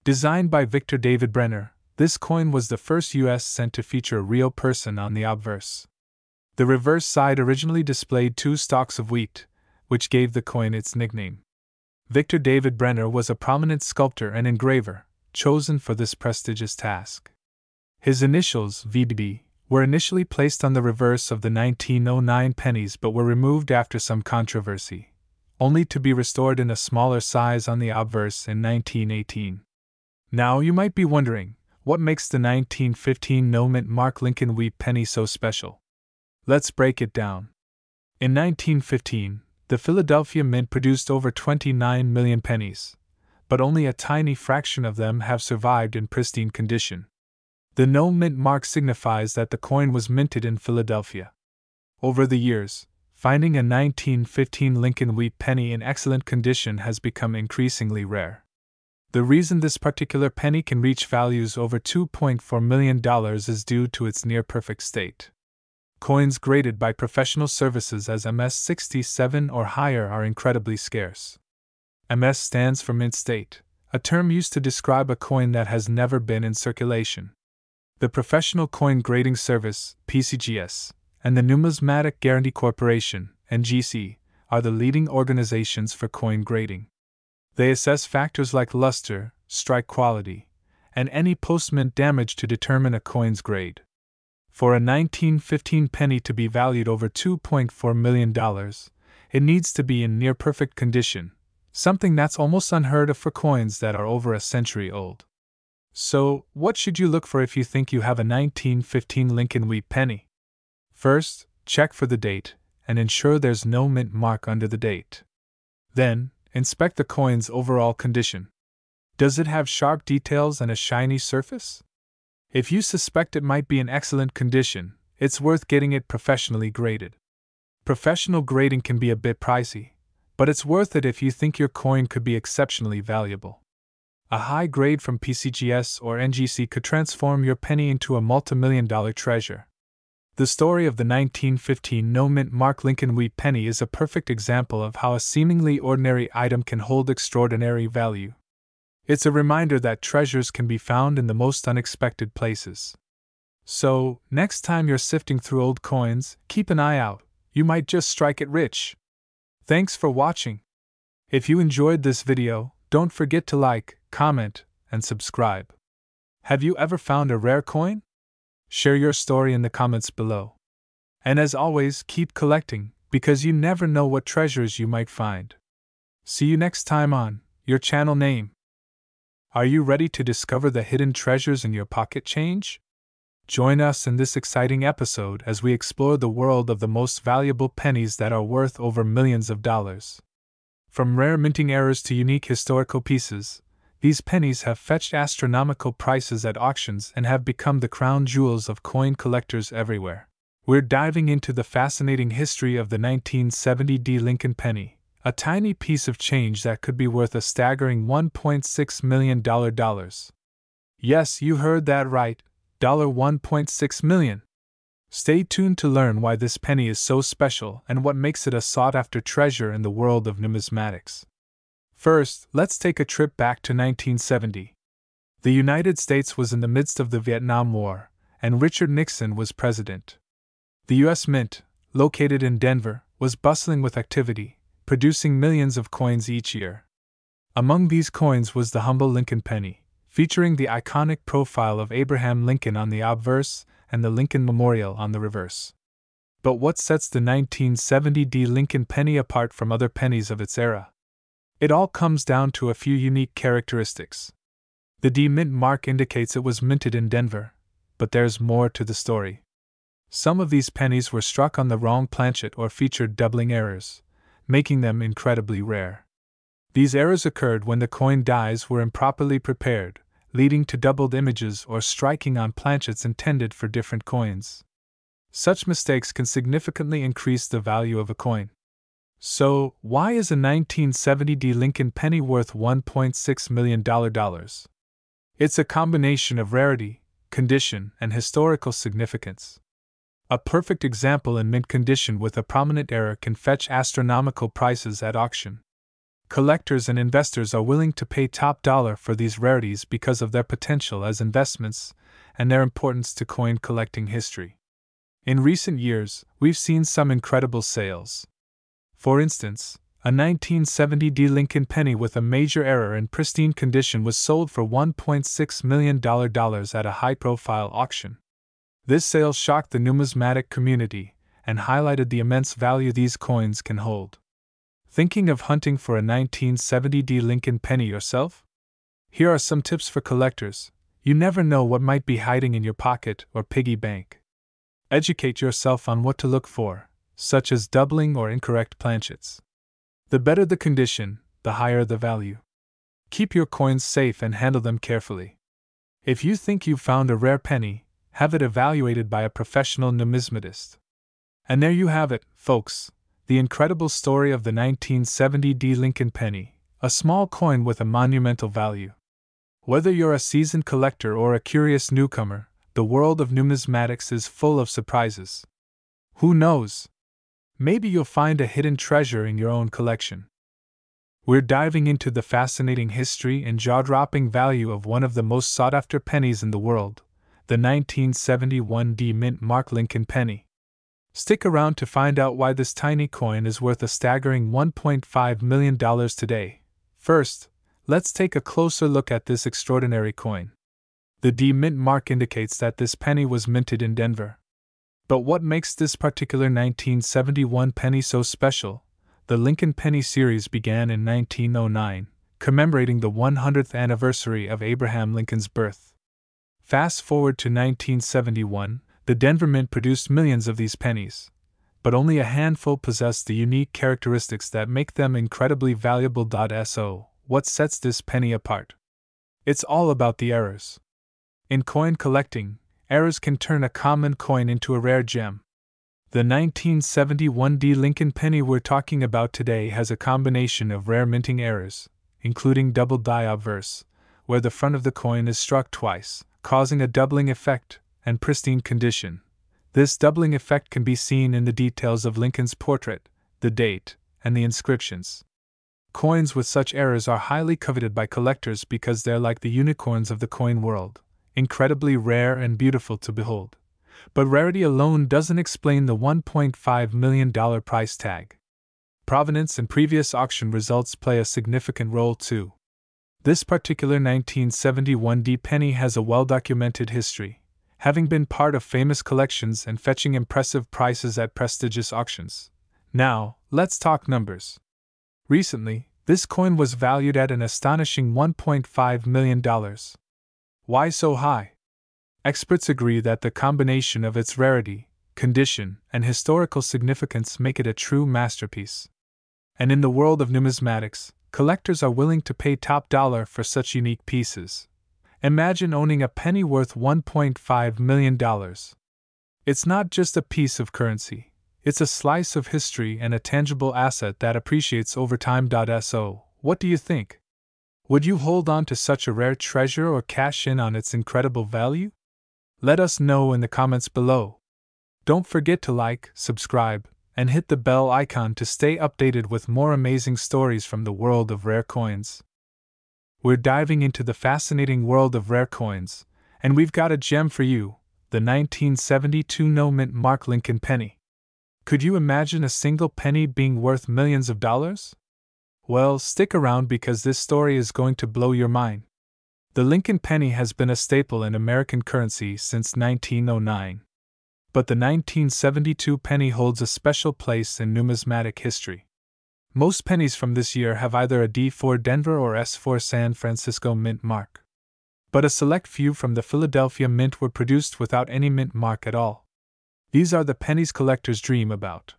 Designed by Victor David Brenner, this coin was the first U.S. cent to feature a real person on the obverse. The reverse side originally displayed 2 stalks of wheat, which gave the coin its nickname. Victor David Brenner was a prominent sculptor and engraver, chosen for this prestigious task. His initials, VB, were initially placed on the reverse of the 1909 pennies but were removed after some controversy, only to be restored in a smaller size on the obverse in 1918. Now you might be wondering, what makes the 1915 No Mint Mark Lincoln Wheat Penny so special? Let's break it down. In 1915, the Philadelphia Mint produced over 29 million pennies, but only a tiny fraction of them have survived in pristine condition. The no mint mark signifies that the coin was minted in Philadelphia. Over the years, finding a 1915 Lincoln Wheat Penny in excellent condition has become increasingly rare. The reason this particular penny can reach values over $2.4 million is due to its near-perfect state. coins graded by professional services as MS67 or higher are incredibly scarce. MS stands for mint state, a term used to describe a coin that has never been in circulation. The Professional Coin Grading Service, PCGS, and the Numismatic Guarantee Corporation, NGC, are the leading organizations for coin grading. They assess factors like luster, strike quality, and any post-mint damage to determine a coin's grade. For a 1915 penny to be valued over $2.4 million, it needs to be in near-perfect condition, something that's almost unheard of for coins that are over a century old. So, what should you look for if you think you have a 1915 Lincoln wheat penny? First, check for the date, and ensure there's no mint mark under the date. Then, inspect the coin's overall condition. Does it have sharp details and a shiny surface? If you suspect it might be in excellent condition, it's worth getting it professionally graded. Professional grading can be a bit pricey, but it's worth it if you think your coin could be exceptionally valuable. A high grade from PCGS or NGC could transform your penny into a multi-million-dollar treasure. The story of the 1915 no-mint mark Lincoln wheat penny is a perfect example of how a seemingly ordinary item can hold extraordinary value. It's a reminder that treasures can be found in the most unexpected places. So, next time you're sifting through old coins, keep an eye out. You might just strike it rich. Thanks for watching. If you enjoyed this video, don't forget to like, comment, and subscribe. Have you ever found a rare coin? Share your story in the comments below. And as always, keep collecting, because you never know what treasures you might find. See you next time on Your Channel Name. Are you ready to discover the hidden treasures in your pocket change? Join us in this exciting episode as we explore the world of the most valuable pennies that are worth over millions of dollars. From rare minting errors to unique historical pieces, these pennies have fetched astronomical prices at auctions and have become the crown jewels of coin collectors everywhere. We're diving into the fascinating history of the 1970 Lincoln penny, a tiny piece of change that could be worth a staggering $1.6 million. Yes, you heard that right, $1.6 million. Stay tuned to learn why this penny is so special and what makes it a sought-after treasure in the world of numismatics. First, let's take a trip back to 1970. The United States was in the midst of the Vietnam War, and Richard Nixon was president. The U.S. Mint, located in Denver, was bustling with activity, producing millions of coins each year. Among these coins was the humble Lincoln penny, featuring the iconic profile of Abraham Lincoln on the obverse and the Lincoln Memorial on the reverse. But what sets the 1970 Lincoln penny apart from other pennies of its era? It all comes down to a few unique characteristics. The D mint mark indicates it was minted in Denver, but there's more to the story. Some of these pennies were struck on the wrong planchet or featured doubling errors, making them incredibly rare. These errors occurred when the coin dies were improperly prepared, leading to doubled images or striking on planchets intended for different coins. Such mistakes can significantly increase the value of a coin. So, why is a 1970 Lincoln penny worth $1.6 million? It's a combination of rarity, condition, and historical significance. A perfect example in mint condition with a prominent error can fetch astronomical prices at auction. Collectors and investors are willing to pay top dollar for these rarities because of their potential as investments and their importance to coin collecting history. In recent years, we've seen some incredible sales. For instance, a 1970 Lincoln penny with a major error in pristine condition was sold for $1.6 million at a high-profile auction. This sale shocked the numismatic community and highlighted the immense value these coins can hold. Thinking of hunting for a 1970 Lincoln penny yourself? Here are some tips for collectors. You never know what might be hiding in your pocket or piggy bank. Educate yourself on what to look for, such as doubling or incorrect planchets. The better the condition, the higher the value. Keep your coins safe and handle them carefully. If you think you've found a rare penny, have it evaluated by a professional numismatist. And there you have it, folks, the incredible story of the 1970 Lincoln penny, a small coin with a monumental value. Whether you're a seasoned collector or a curious newcomer, the world of numismatics is full of surprises. Who knows? Maybe you'll find a hidden treasure in your own collection. We're diving into the fascinating history and jaw-dropping value of one of the most sought-after pennies in the world, the 1971 D Mint Mark Lincoln penny. Stick around to find out why this tiny coin is worth a staggering $1.5 million today. First, let's take a closer look at this extraordinary coin. The D Mint mark indicates that this penny was minted in Denver. But what makes this particular 1971 penny so special? The Lincoln Penny series began in 1909, commemorating the 100th anniversary of Abraham Lincoln's birth. Fast forward to 1971, the Denver Mint produced millions of these pennies, but only a handful possessed the unique characteristics that make them incredibly valuable. So, what sets this penny apart? It's all about the errors. In coin collecting, errors can turn a common coin into a rare gem. The 1971 D Lincoln penny we're talking about today has a combination of rare minting errors, including double die obverse, where the front of the coin is struck twice, causing a doubling effect, and pristine condition. This doubling effect can be seen in the details of Lincoln's portrait, the date, and the inscriptions. Coins with such errors are highly coveted by collectors because they're like the unicorns of the coin world, incredibly rare and beautiful to behold. But rarity alone doesn't explain the $1.5 million price tag. Provenance and previous auction results play a significant role too. This particular 1971 D penny has a well-documented history, having been part of famous collections and fetching impressive prices at prestigious auctions. Now, let's talk numbers. Recently, this coin was valued at an astonishing $1.5 million. Why so high? Experts agree that the combination of its rarity, condition, and historical significance make it a true masterpiece. And in the world of numismatics, collectors are willing to pay top dollar for such unique pieces. Imagine owning a penny worth $1.5 million. It's not just a piece of currency, it's a slice of history and a tangible asset that appreciates over time. So, what do you think? Would you hold on to such a rare treasure or cash in on its incredible value? Let us know in the comments below. Don't forget to like, subscribe, and hit the bell icon to stay updated with more amazing stories from the world of rare coins. We're diving into the fascinating world of rare coins, and we've got a gem for you, the 1972 No Mint Mark Lincoln penny. Could you imagine a single penny being worth millions of dollars? Well, stick around because this story is going to blow your mind. The Lincoln penny has been a staple in American currency since 1909. But the 1972 penny holds a special place in numismatic history. Most pennies from this year have either a D4 Denver or S4 San Francisco mint mark. But a select few from the Philadelphia Mint were produced without any mint mark at all. These are the pennies collectors dream about.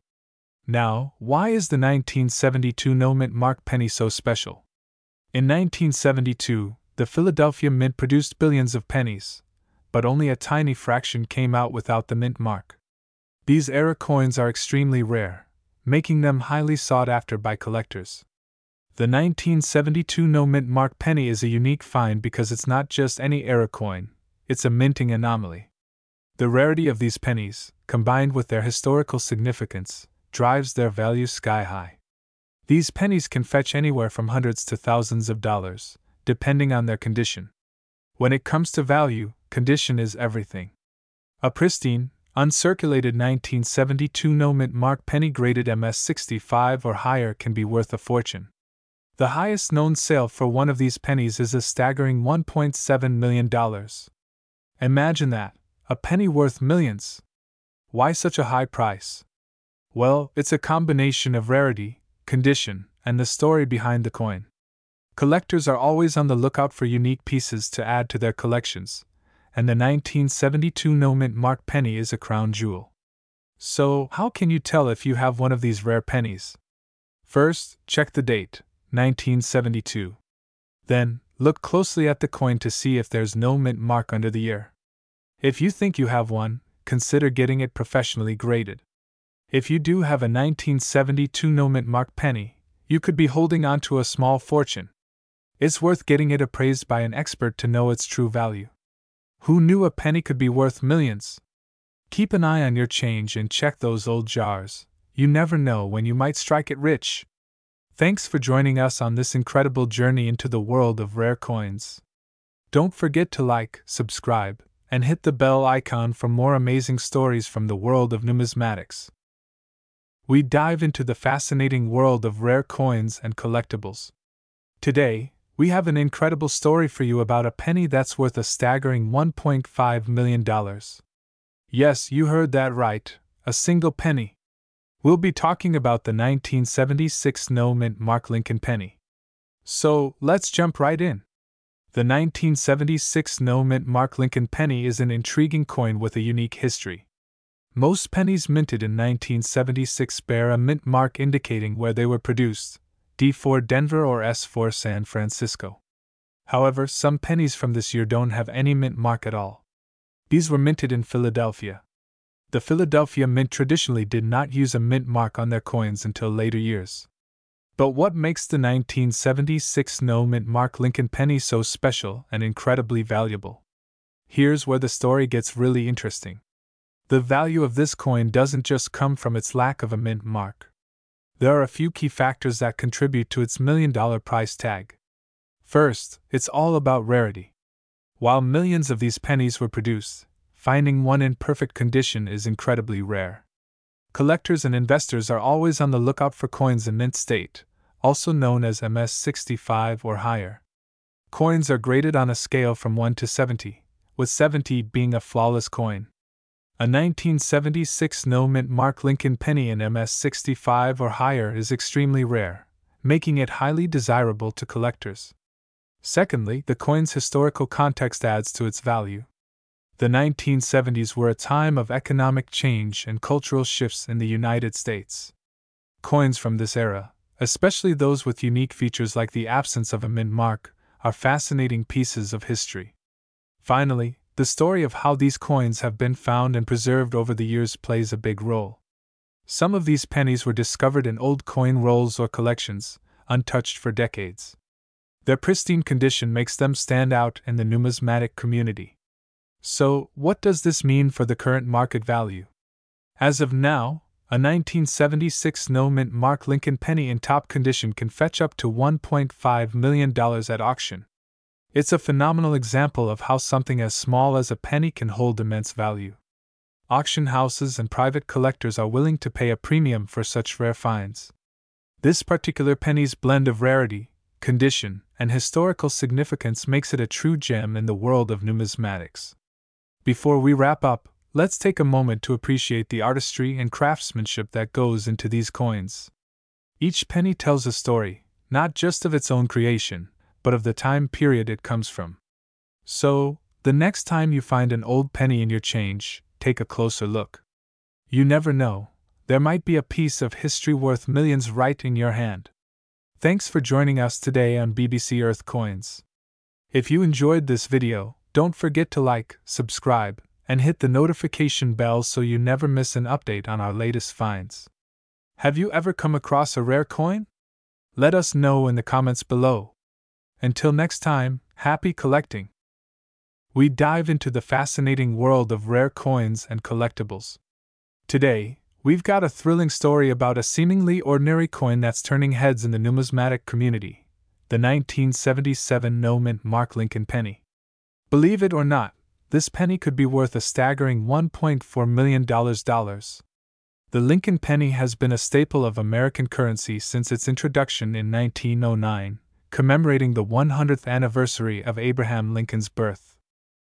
Now, why is the 1972 No Mint Mark penny so special? In 1972, the Philadelphia Mint produced billions of pennies, but only a tiny fraction came out without the mint mark. These era coins are extremely rare, making them highly sought after by collectors. The 1972 No Mint Mark penny is a unique find because it's not just any era coin, it's a minting anomaly. The rarity of these pennies, combined with their historical significance, drives their value sky high. These pennies can fetch anywhere from hundreds to thousands of dollars, depending on their condition. When it comes to value, condition is everything. A pristine, uncirculated 1972 No Mint Mark penny graded MS65 or higher can be worth a fortune. The highest known sale for one of these pennies is a staggering $1.7 million. Imagine that, a penny worth millions. Why such a high price? Well, it's a combination of rarity, condition, and the story behind the coin. Collectors are always on the lookout for unique pieces to add to their collections, and the 1972 No Mint Mark penny is a crown jewel. So, how can you tell if you have one of these rare pennies? First, check the date, 1972. Then, look closely at the coin to see if there's no mint mark under the year. If you think you have one, consider getting it professionally graded. If you do have a 1972 No Mint Mark penny, you could be holding on to a small fortune. It's worth getting it appraised by an expert to know its true value. Who knew a penny could be worth millions? Keep an eye on your change and check those old jars. You never know when you might strike it rich. Thanks for joining us on this incredible journey into the world of rare coins. Don't forget to like, subscribe, and hit the bell icon for more amazing stories from the world of numismatics. We dive into the fascinating world of rare coins and collectibles. Today, we have an incredible story for you about a penny that's worth a staggering $1.5 million. Yes, you heard that right, a single penny. We'll be talking about the 1976 no-mint Mark Lincoln penny. So, let's jump right in. The 1976 no-mint Mark Lincoln penny is an intriguing coin with a unique history. Most pennies minted in 1976 bear a mint mark indicating where they were produced, D for Denver or S for San Francisco. However, some pennies from this year don't have any mint mark at all. These were minted in Philadelphia. The Philadelphia Mint traditionally did not use a mint mark on their coins until later years. But what makes the 1976 no-mint Mark Lincoln penny so special and incredibly valuable? Here's where the story gets really interesting. The value of this coin doesn't just come from its lack of a mint mark. There are a few key factors that contribute to its $1 million price tag. First, it's all about rarity. While millions of these pennies were produced, finding one in perfect condition is incredibly rare. Collectors and investors are always on the lookout for coins in mint state, also known as MS65 or higher. Coins are graded on a scale from 1 to 70, with 70 being a flawless coin. A 1976 no-mint Mark Lincoln penny in MS65 or higher is extremely rare, making it highly desirable to collectors. Secondly, the coin's historical context adds to its value. The 1970s were a time of economic change and cultural shifts in the United States. Coins from this era, especially those with unique features like the absence of a mint mark, are fascinating pieces of history. Finally, the story of how these coins have been found and preserved over the years plays a big role. Some of these pennies were discovered in old coin rolls or collections, untouched for decades. Their pristine condition makes them stand out in the numismatic community. So, what does this mean for the current market value? As of now, a 1976 no-mint Mark Lincoln penny in top condition can fetch up to $1.5 million at auction. It's a phenomenal example of how something as small as a penny can hold immense value. Auction houses and private collectors are willing to pay a premium for such rare finds. This particular penny's blend of rarity, condition, and historical significance makes it a true gem in the world of numismatics. Before we wrap up, let's take a moment to appreciate the artistry and craftsmanship that goes into these coins. Each penny tells a story, not just of its own creation, but of the time period it comes from. So, the next time you find an old penny in your change, take a closer look. You never know, there might be a piece of history worth millions right in your hand. Thanks for joining us today on BBC Earth Coins. If you enjoyed this video, don't forget to like, subscribe, and hit the notification bell so you never miss an update on our latest finds. Have you ever come across a rare coin? Let us know in the comments below. Until next time, happy collecting! We dive into the fascinating world of rare coins and collectibles. Today, we've got a thrilling story about a seemingly ordinary coin that's turning heads in the numismatic community, the 1977 no-mint Mark Lincoln penny. Believe it or not, this penny could be worth a staggering $1.4 million. The Lincoln penny has been a staple of American currency since its introduction in 1909, commemorating the 100th anniversary of Abraham Lincoln's birth.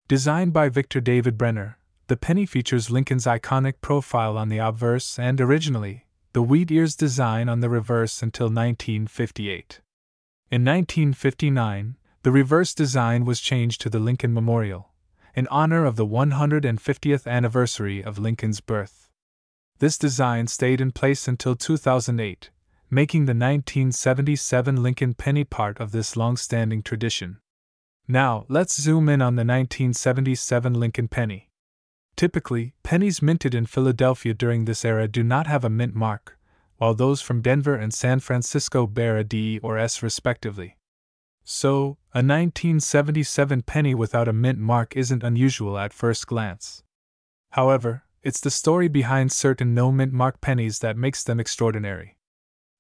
Designed by Victor David Brenner, the penny features Lincoln's iconic profile on the obverse and originally, the wheat ears design on the reverse until 1958. In 1959, the reverse design was changed to the Lincoln Memorial, in honor of the 150th anniversary of Lincoln's birth. This design stayed in place until 2008, making the 1977 Lincoln penny part of this long-standing tradition. Now, let's zoom in on the 1977 Lincoln penny. Typically, pennies minted in Philadelphia during this era do not have a mint mark, while those from Denver and San Francisco bear a D or S respectively. So, a 1977 penny without a mint mark isn't unusual at first glance. However, It's the story behind certain no-mint mark pennies that makes them extraordinary.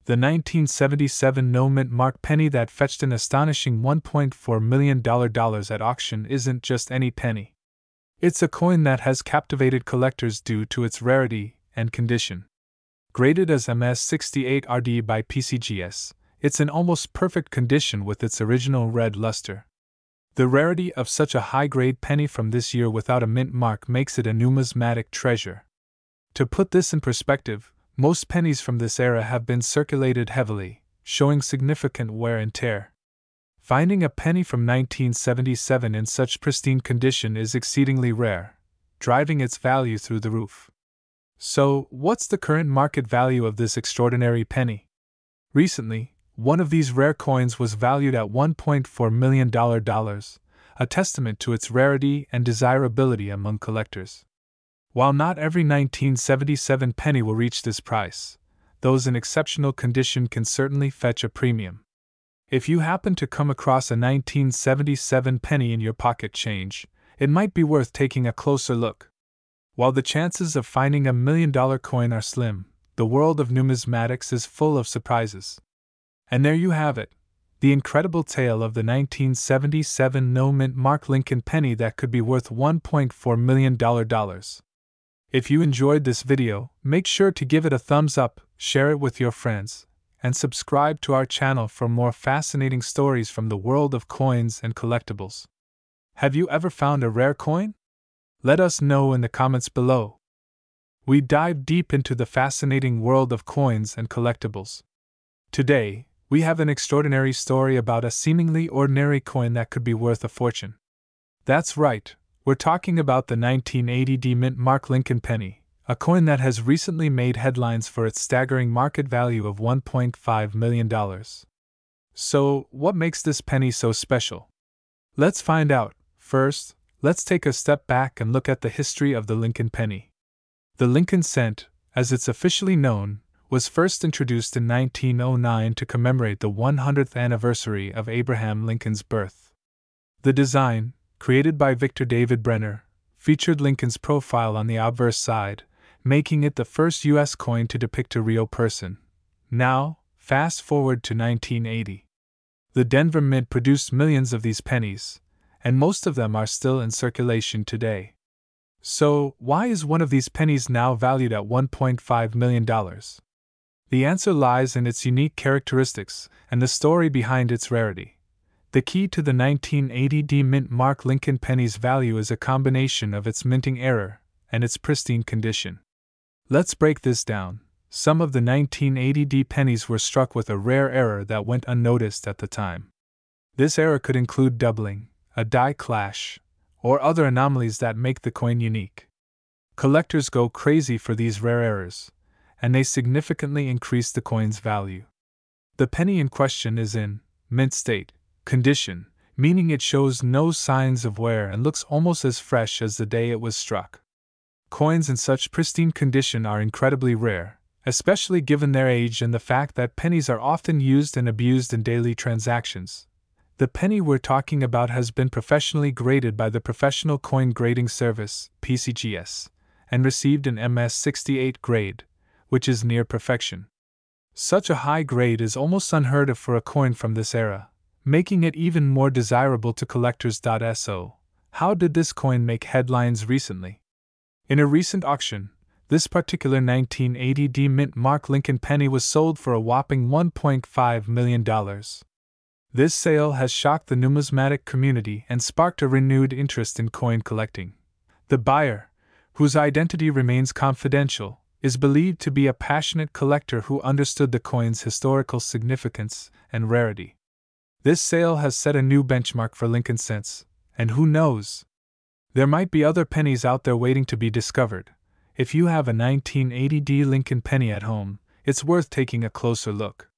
The 1977 no-mint mark penny that fetched an astonishing $1.4 million at auction isn't just any penny. It's a coin that has captivated collectors due to its rarity and condition. Graded as MS68RD by PCGS, it's in almost perfect condition with its original red luster. The rarity of such a high-grade penny from this year without a mint mark makes it a numismatic treasure. To put this in perspective, most pennies from this era have been circulated heavily, showing significant wear and tear. Finding a penny from 1977 in such pristine condition is exceedingly rare, driving its value through the roof. So, what's the current market value of this extraordinary penny? Recently, one of these rare coins was valued at $1.4 million, a testament to its rarity and desirability among collectors. While not every 1977 penny will reach this price, those in exceptional condition can certainly fetch a premium. If you happen to come across a 1977 penny in your pocket change, it might be worth taking a closer look. While the chances of finding a $1 million coin are slim, the world of numismatics is full of surprises. And there you have it, the incredible tale of the 1977 no-mint mark Lincoln penny that could be worth $1.4 million. If you enjoyed this video, make sure to give it a thumbs up, share it with your friends, and subscribe to our channel for more fascinating stories from the world of coins and collectibles. Have you ever found a rare coin? Let us know in the comments below. We dive deep into the fascinating world of coins and collectibles. Today, we have an extraordinary story about a seemingly ordinary coin that could be worth a fortune. That's right, we're talking about the 1980 mint mark Lincoln penny, a coin that has recently made headlines for its staggering market value of $1.5 million. So, what makes this penny so special? Let's find out. First, let's take a step back and look at the history of the Lincoln penny. The Lincoln cent, as it's officially known, was first introduced in 1909 to commemorate the 100th anniversary of Abraham Lincoln's birth. The design, created by Victor David Brenner, featured Lincoln's profile on the obverse side, making it the first U.S. coin to depict a real person. Now, fast forward to 1980. The Denver Mint produced millions of these pennies, and most of them are still in circulation today. So, why is one of these pennies now valued at $1.5 million? The answer lies in its unique characteristics and the story behind its rarity. The key to the 1980 mint mark Lincoln penny's value is a combination of its minting error and its pristine condition. Let's break this down. Some of the 1980 pennies were struck with a rare error that went unnoticed at the time. This error could include doubling, a die clash, or other anomalies that make the coin unique. Collectors go crazy for these rare errors, and they significantly increase the coin's value. The penny in question is in mint state condition, meaning it shows no signs of wear and looks almost as fresh as the day it was struck. Coins in such pristine condition are incredibly rare, especially given their age and the fact that pennies are often used and abused in daily transactions. The penny we're talking about has been professionally graded by the Professional Coin Grading Service, PCGS, and received an MS68 grade, which is near perfection. Such a high grade is almost unheard of for a coin from this era, making it even more desirable to collectors. So, how did this coin make headlines recently? In a recent auction, this particular 1980 mint mark Lincoln penny was sold for a whopping $1.5 million. This sale has shocked the numismatic community and sparked a renewed interest in coin collecting. The buyer, whose identity remains confidential, is believed to be a passionate collector who understood the coin's historical significance and rarity. This sale has set a new benchmark for Lincoln cents, and who knows? There might be other pennies out there waiting to be discovered. If you have a 1980 Lincoln penny at home, it's worth taking a closer look.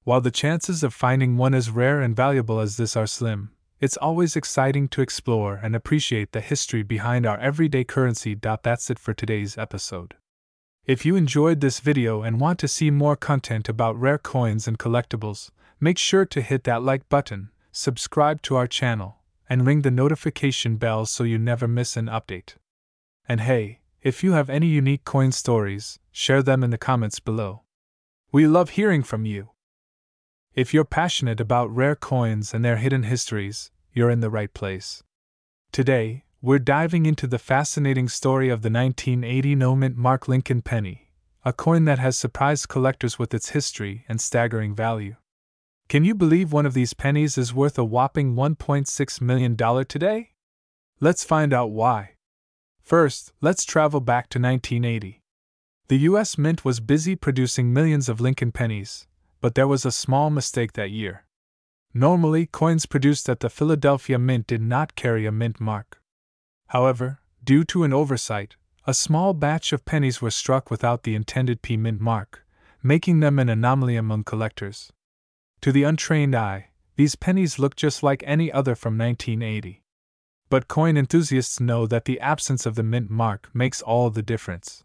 While the chances of finding one as rare and valuable as this are slim, it's always exciting to explore and appreciate the history behind our everyday currency. That's it for today's episode. If you enjoyed this video and want to see more content about rare coins and collectibles, make sure to hit that like button, subscribe to our channel, and ring the notification bell so you never miss an update. And hey, If you have any unique coin stories, share them in the comments below. We love hearing from you. If you're passionate about rare coins and their hidden histories, you're in the right place. Today, we're diving into the fascinating story of the 1980 no-mint mark Lincoln penny, a coin that has surprised collectors with its history and staggering value. Can you believe one of these pennies is worth a whopping $1.6 million today? Let's find out why. First, let's travel back to 1980. The U.S. Mint was busy producing millions of Lincoln pennies, but there was a small mistake that year. Normally, coins produced at the Philadelphia Mint did not carry a mint mark. However, due to an oversight, a small batch of pennies were struck without the intended P mint mark, making them an anomaly among collectors. To the untrained eye, these pennies look just like any other from 1980. But coin enthusiasts know that the absence of the mint mark makes all the difference.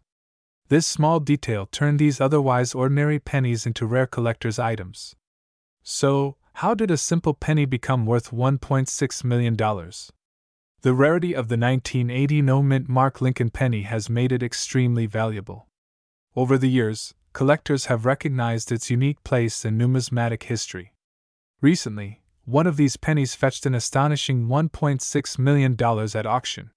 This small detail turned these otherwise ordinary pennies into rare collector's items. So, how did a simple penny become worth $1.6 million? The rarity of the 1980 no-mint mark Lincoln penny has made it extremely valuable. Over the years, collectors have recognized its unique place in numismatic history. Recently, one of these pennies fetched an astonishing $1.6 million at auction.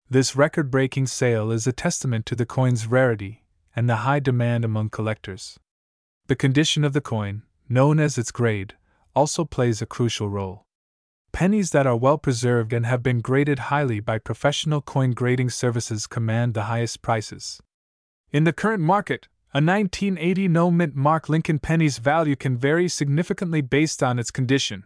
This record-breaking sale is a testament to the coin's rarity and the high demand among collectors. The condition of the coin, known as its grade, also plays a crucial role. Pennies that are well preserved and have been graded highly by professional coin grading services command the highest prices. In the current market, a 1980 no-mint mark Lincoln penny's value can vary significantly based on its condition.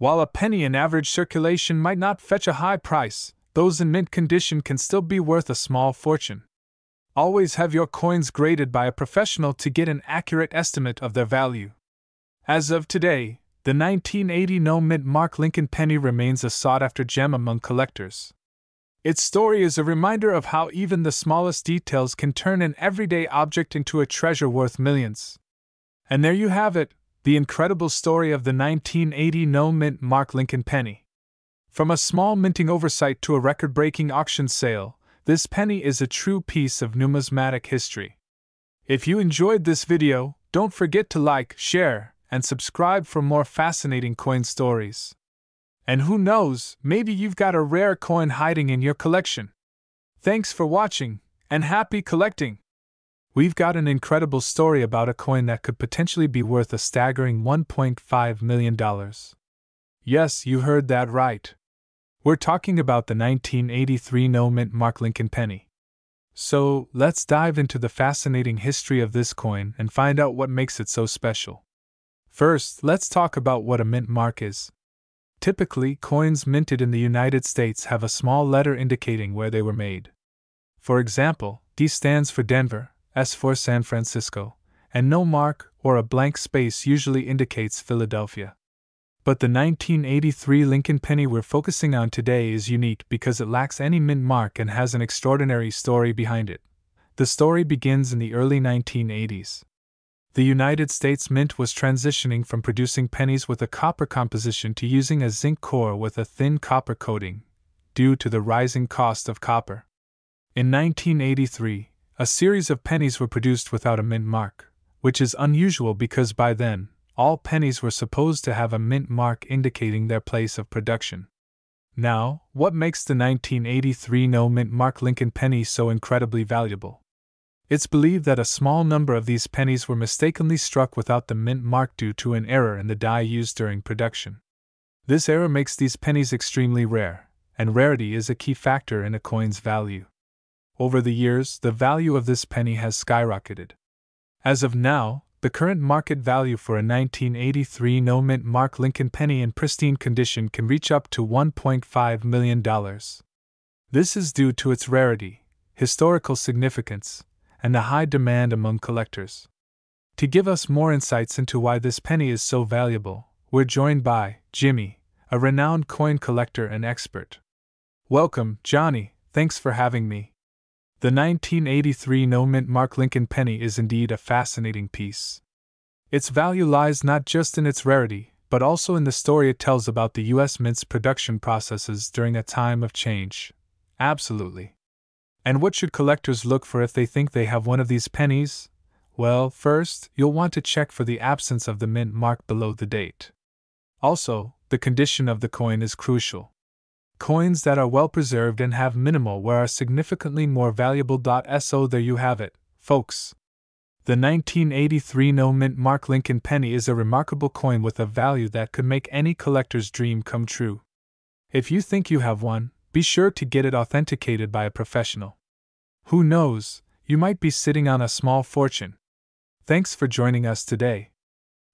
While a penny in average circulation might not fetch a high price, those in mint condition can still be worth a small fortune. Always have your coins graded by a professional to get an accurate estimate of their value. As of today, the 1980 no-mint mark Lincoln penny remains a sought-after gem among collectors. Its story is a reminder of how even the smallest details can turn an everyday object into a treasure worth millions. And there you have it, the incredible story of the 1980 no-mint mark Lincoln penny. From a small minting oversight to a record-breaking auction sale, this penny is a true piece of numismatic history. If you enjoyed this video, don't forget to like, share, and subscribe for more fascinating coin stories. And who knows, maybe you've got a rare coin hiding in your collection. Thanks for watching, and happy collecting! We've got an incredible story about a coin that could potentially be worth a staggering $1.5 million. Yes, you heard that right. We're talking about the 1983 no-mint mark Lincoln penny. So, let's dive into the fascinating history of this coin and find out what makes it so special. First, let's talk about what a mint mark is. Typically, coins minted in the United States have a small letter indicating where they were made. For example, D stands for Denver, S for San Francisco, and no mark or a blank space usually indicates Philadelphia. But the 1983 Lincoln penny we're focusing on today is unique because it lacks any mint mark and has an extraordinary story behind it. The story begins in the early 1980s. The United States Mint was transitioning from producing pennies with a copper composition to using a zinc core with a thin copper coating, due to the rising cost of copper. In 1983, a series of pennies were produced without a mint mark, which is unusual because by then, all pennies were supposed to have a mint mark indicating their place of production. Now, what makes the 1983 no-mint mark Lincoln penny so incredibly valuable? It's believed that a small number of these pennies were mistakenly struck without the mint mark due to an error in the die used during production. This error makes these pennies extremely rare, and rarity is a key factor in a coin's value. Over the years, the value of this penny has skyrocketed. As of now, the current market value for a 1983 no-mint mark Lincoln penny in pristine condition can reach up to $1.5 million. This is due to its rarity, historical significance, and the high demand among collectors. To give us more insights into why this penny is so valuable, we're joined by Jimmy, a renowned coin collector and expert. Welcome, Johnny, thanks for having me. The 1983 no-mint mark Lincoln penny is indeed a fascinating piece. Its value lies not just in its rarity, but also in the story it tells about the U.S. Mint's production processes during a time of change. Absolutely. And what should collectors look for if they think they have one of these pennies? Well, first, you'll want to check for the absence of the mint mark below the date. Also, the condition of the coin is crucial. Coins that are well preserved and have minimal wear are significantly more valuable. So there you have it, folks. The 1983 no mint mark Lincoln penny is a remarkable coin with a value that could make any collector's dream come true. If you think you have one, be sure to get it authenticated by a professional. Who knows, you might be sitting on a small fortune. Thanks for joining us today.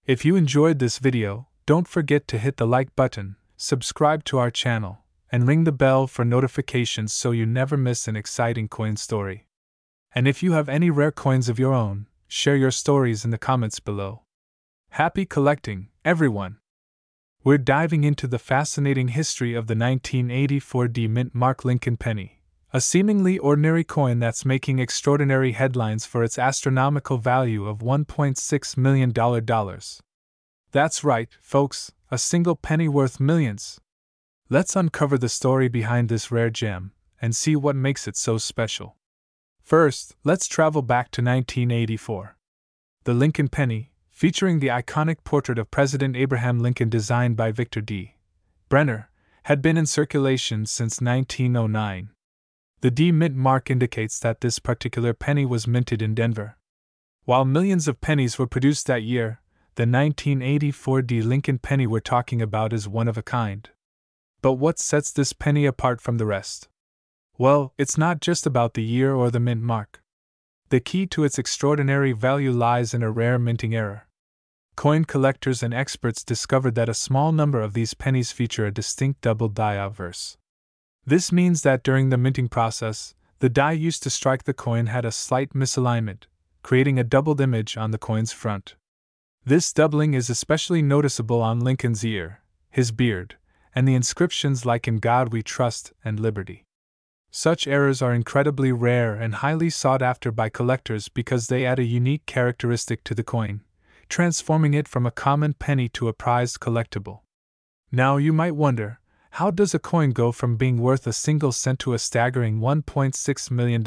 If you enjoyed this video, don't forget to hit the like button, subscribe to our channel, and ring the bell for notifications so you never miss an exciting coin story. And if you have any rare coins of your own, share your stories in the comments below. Happy collecting, everyone! We're diving into the fascinating history of the 1984 mint mark Lincoln penny, a seemingly ordinary coin that's making extraordinary headlines for its astronomical value of $1.6 million. That's right, folks, a single penny worth millions. Let's uncover the story behind this rare gem and see what makes it so special. First, let's travel back to 1984. The Lincoln penny, featuring the iconic portrait of President Abraham Lincoln designed by Victor D. Brenner, had been in circulation since 1909. The D mint mark indicates that this particular penny was minted in Denver. While millions of pennies were produced that year, the 1984 D Lincoln penny we're talking about is one of a kind. But what sets this penny apart from the rest? Well, it's not just about the year or the mint mark. The key to its extraordinary value lies in a rare minting error. Coin collectors and experts discovered that a small number of these pennies feature a distinct double die obverse. This means that during the minting process, the die used to strike the coin had a slight misalignment, creating a doubled image on the coin's front. This doubling is especially noticeable on Lincoln's ear, his beard, and the inscriptions like "In God We Trust" and "Liberty." Such errors are incredibly rare and highly sought after by collectors because they add a unique characteristic to the coin, transforming it from a common penny to a prized collectible. Now you might wonder, how does a coin go from being worth a single cent to a staggering $1.6 million?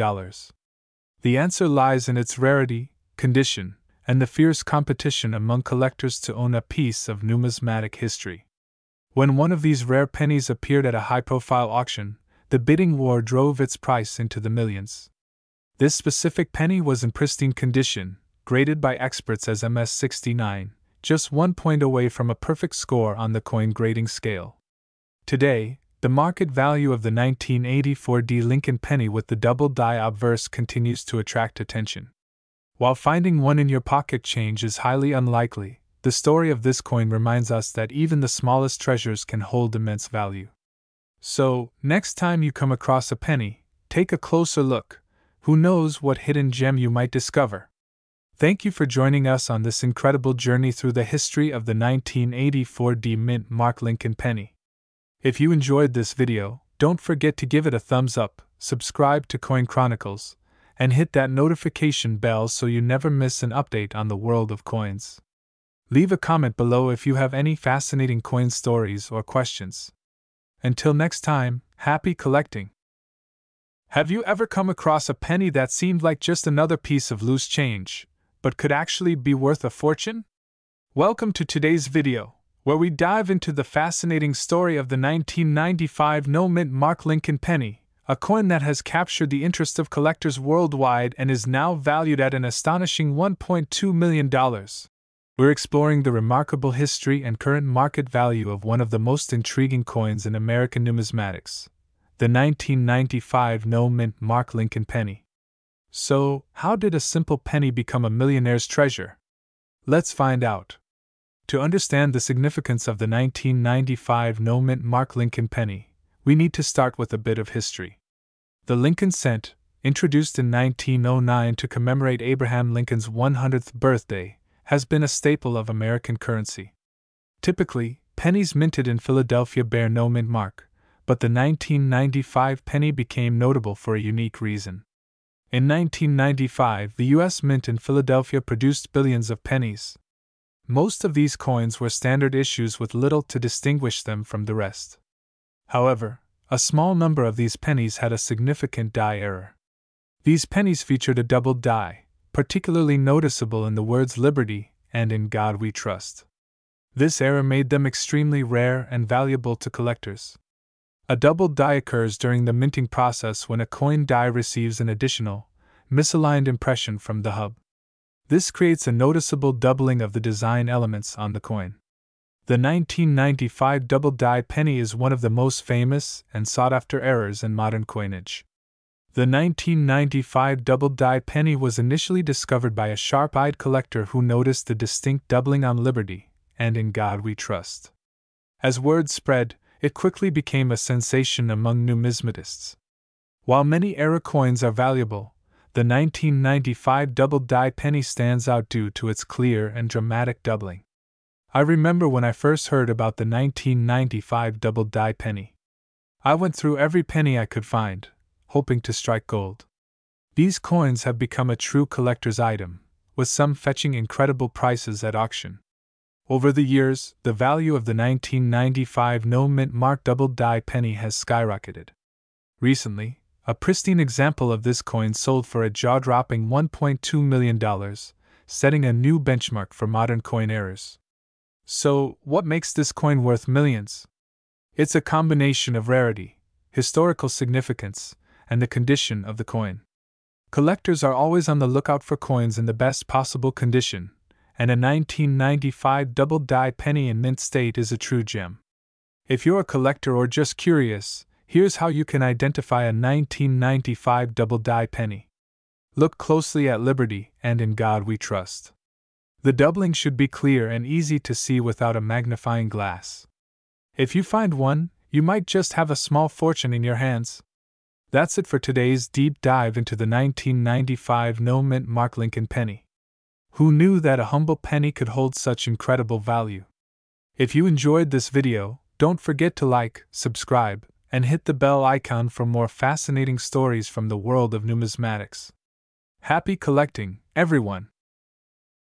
The answer lies in its rarity, condition, and the fierce competition among collectors to own a piece of numismatic history. When one of these rare pennies appeared at a high-profile auction, the bidding war drove its price into the millions. This specific penny was in pristine condition, graded by experts as MS69, just 1 point away from a perfect score on the coin grading scale. Today, the market value of the 1984 D Lincoln penny with the double die obverse continues to attract attention. While finding one in your pocket change is highly unlikely, the story of this coin reminds us that even the smallest treasures can hold immense value. So, next time you come across a penny, take a closer look. Who knows what hidden gem you might discover? Thank you for joining us on this incredible journey through the history of the 1984 D mint mark Lincoln penny. If you enjoyed this video, don't forget to give it a thumbs up, subscribe to Coin Chronicles, and hit that notification bell so you never miss an update on the world of coins. Leave a comment below if you have any fascinating coin stories or questions. Until next time, happy collecting! Have you ever come across a penny that seemed like just another piece of loose change, but could actually be worth a fortune? Welcome to today's video, where we dive into the fascinating story of the 1995 no mint mark Lincoln penny, a coin that has captured the interest of collectors worldwide and is now valued at an astonishing $1.2 million. We're exploring the remarkable history and current market value of one of the most intriguing coins in American numismatics, the 1995 no mint mark Lincoln penny. So, how did a simple penny become a millionaire's treasure? Let's find out. To understand the significance of the 1995 no mint mark Lincoln penny, we need to start with a bit of history. The Lincoln cent, introduced in 1909 to commemorate Abraham Lincoln's 100th birthday, has been a staple of American currency. Typically, pennies minted in Philadelphia bear no mint mark, but the 1995 penny became notable for a unique reason. In 1995, the U.S. Mint in Philadelphia produced billions of pennies. Most of these coins were standard issues with little to distinguish them from the rest. However, a small number of these pennies had a significant die error. These pennies featured a doubled die, particularly noticeable in the words Liberty and In God We Trust. This error made them extremely rare and valuable to collectors. A doubled die occurs during the minting process when a coin die receives an additional, misaligned impression from the hub. This creates a noticeable doubling of the design elements on the coin. The 1995 double die penny is one of the most famous and sought-after errors in modern coinage. The 1995 double die penny was initially discovered by a sharp-eyed collector who noticed the distinct doubling on Liberty and In God We Trust. As word spread, it quickly became a sensation among numismatists. While many error coins are valuable, the 1995 double die penny stands out due to its clear and dramatic doubling. I remember when I first heard about the 1995 double die penny. I went through every penny I could find, hoping to strike gold. These coins have become a true collector's item, with some fetching incredible prices at auction. Over the years, the value of the 1995 no-mint mark double die penny has skyrocketed. Recently, a pristine example of this coin sold for a jaw-dropping $1.2 million, setting a new benchmark for modern coin errors. So, what makes this coin worth millions? It's a combination of rarity, historical significance, and the condition of the coin. Collectors are always on the lookout for coins in the best possible condition, and a 1995 double die penny in mint state is a true gem. If you're a collector or just curious, here's how you can identify a 1995 double die penny. Look closely at Liberty and In God We Trust. The doubling should be clear and easy to see without a magnifying glass. If you find one, you might just have a small fortune in your hands. That's it for today's deep dive into the 1995 no-mint mark Lincoln penny. Who knew that a humble penny could hold such incredible value? If you enjoyed this video, don't forget to like, subscribe, and hit the bell icon for more fascinating stories from the world of numismatics. Happy collecting, everyone!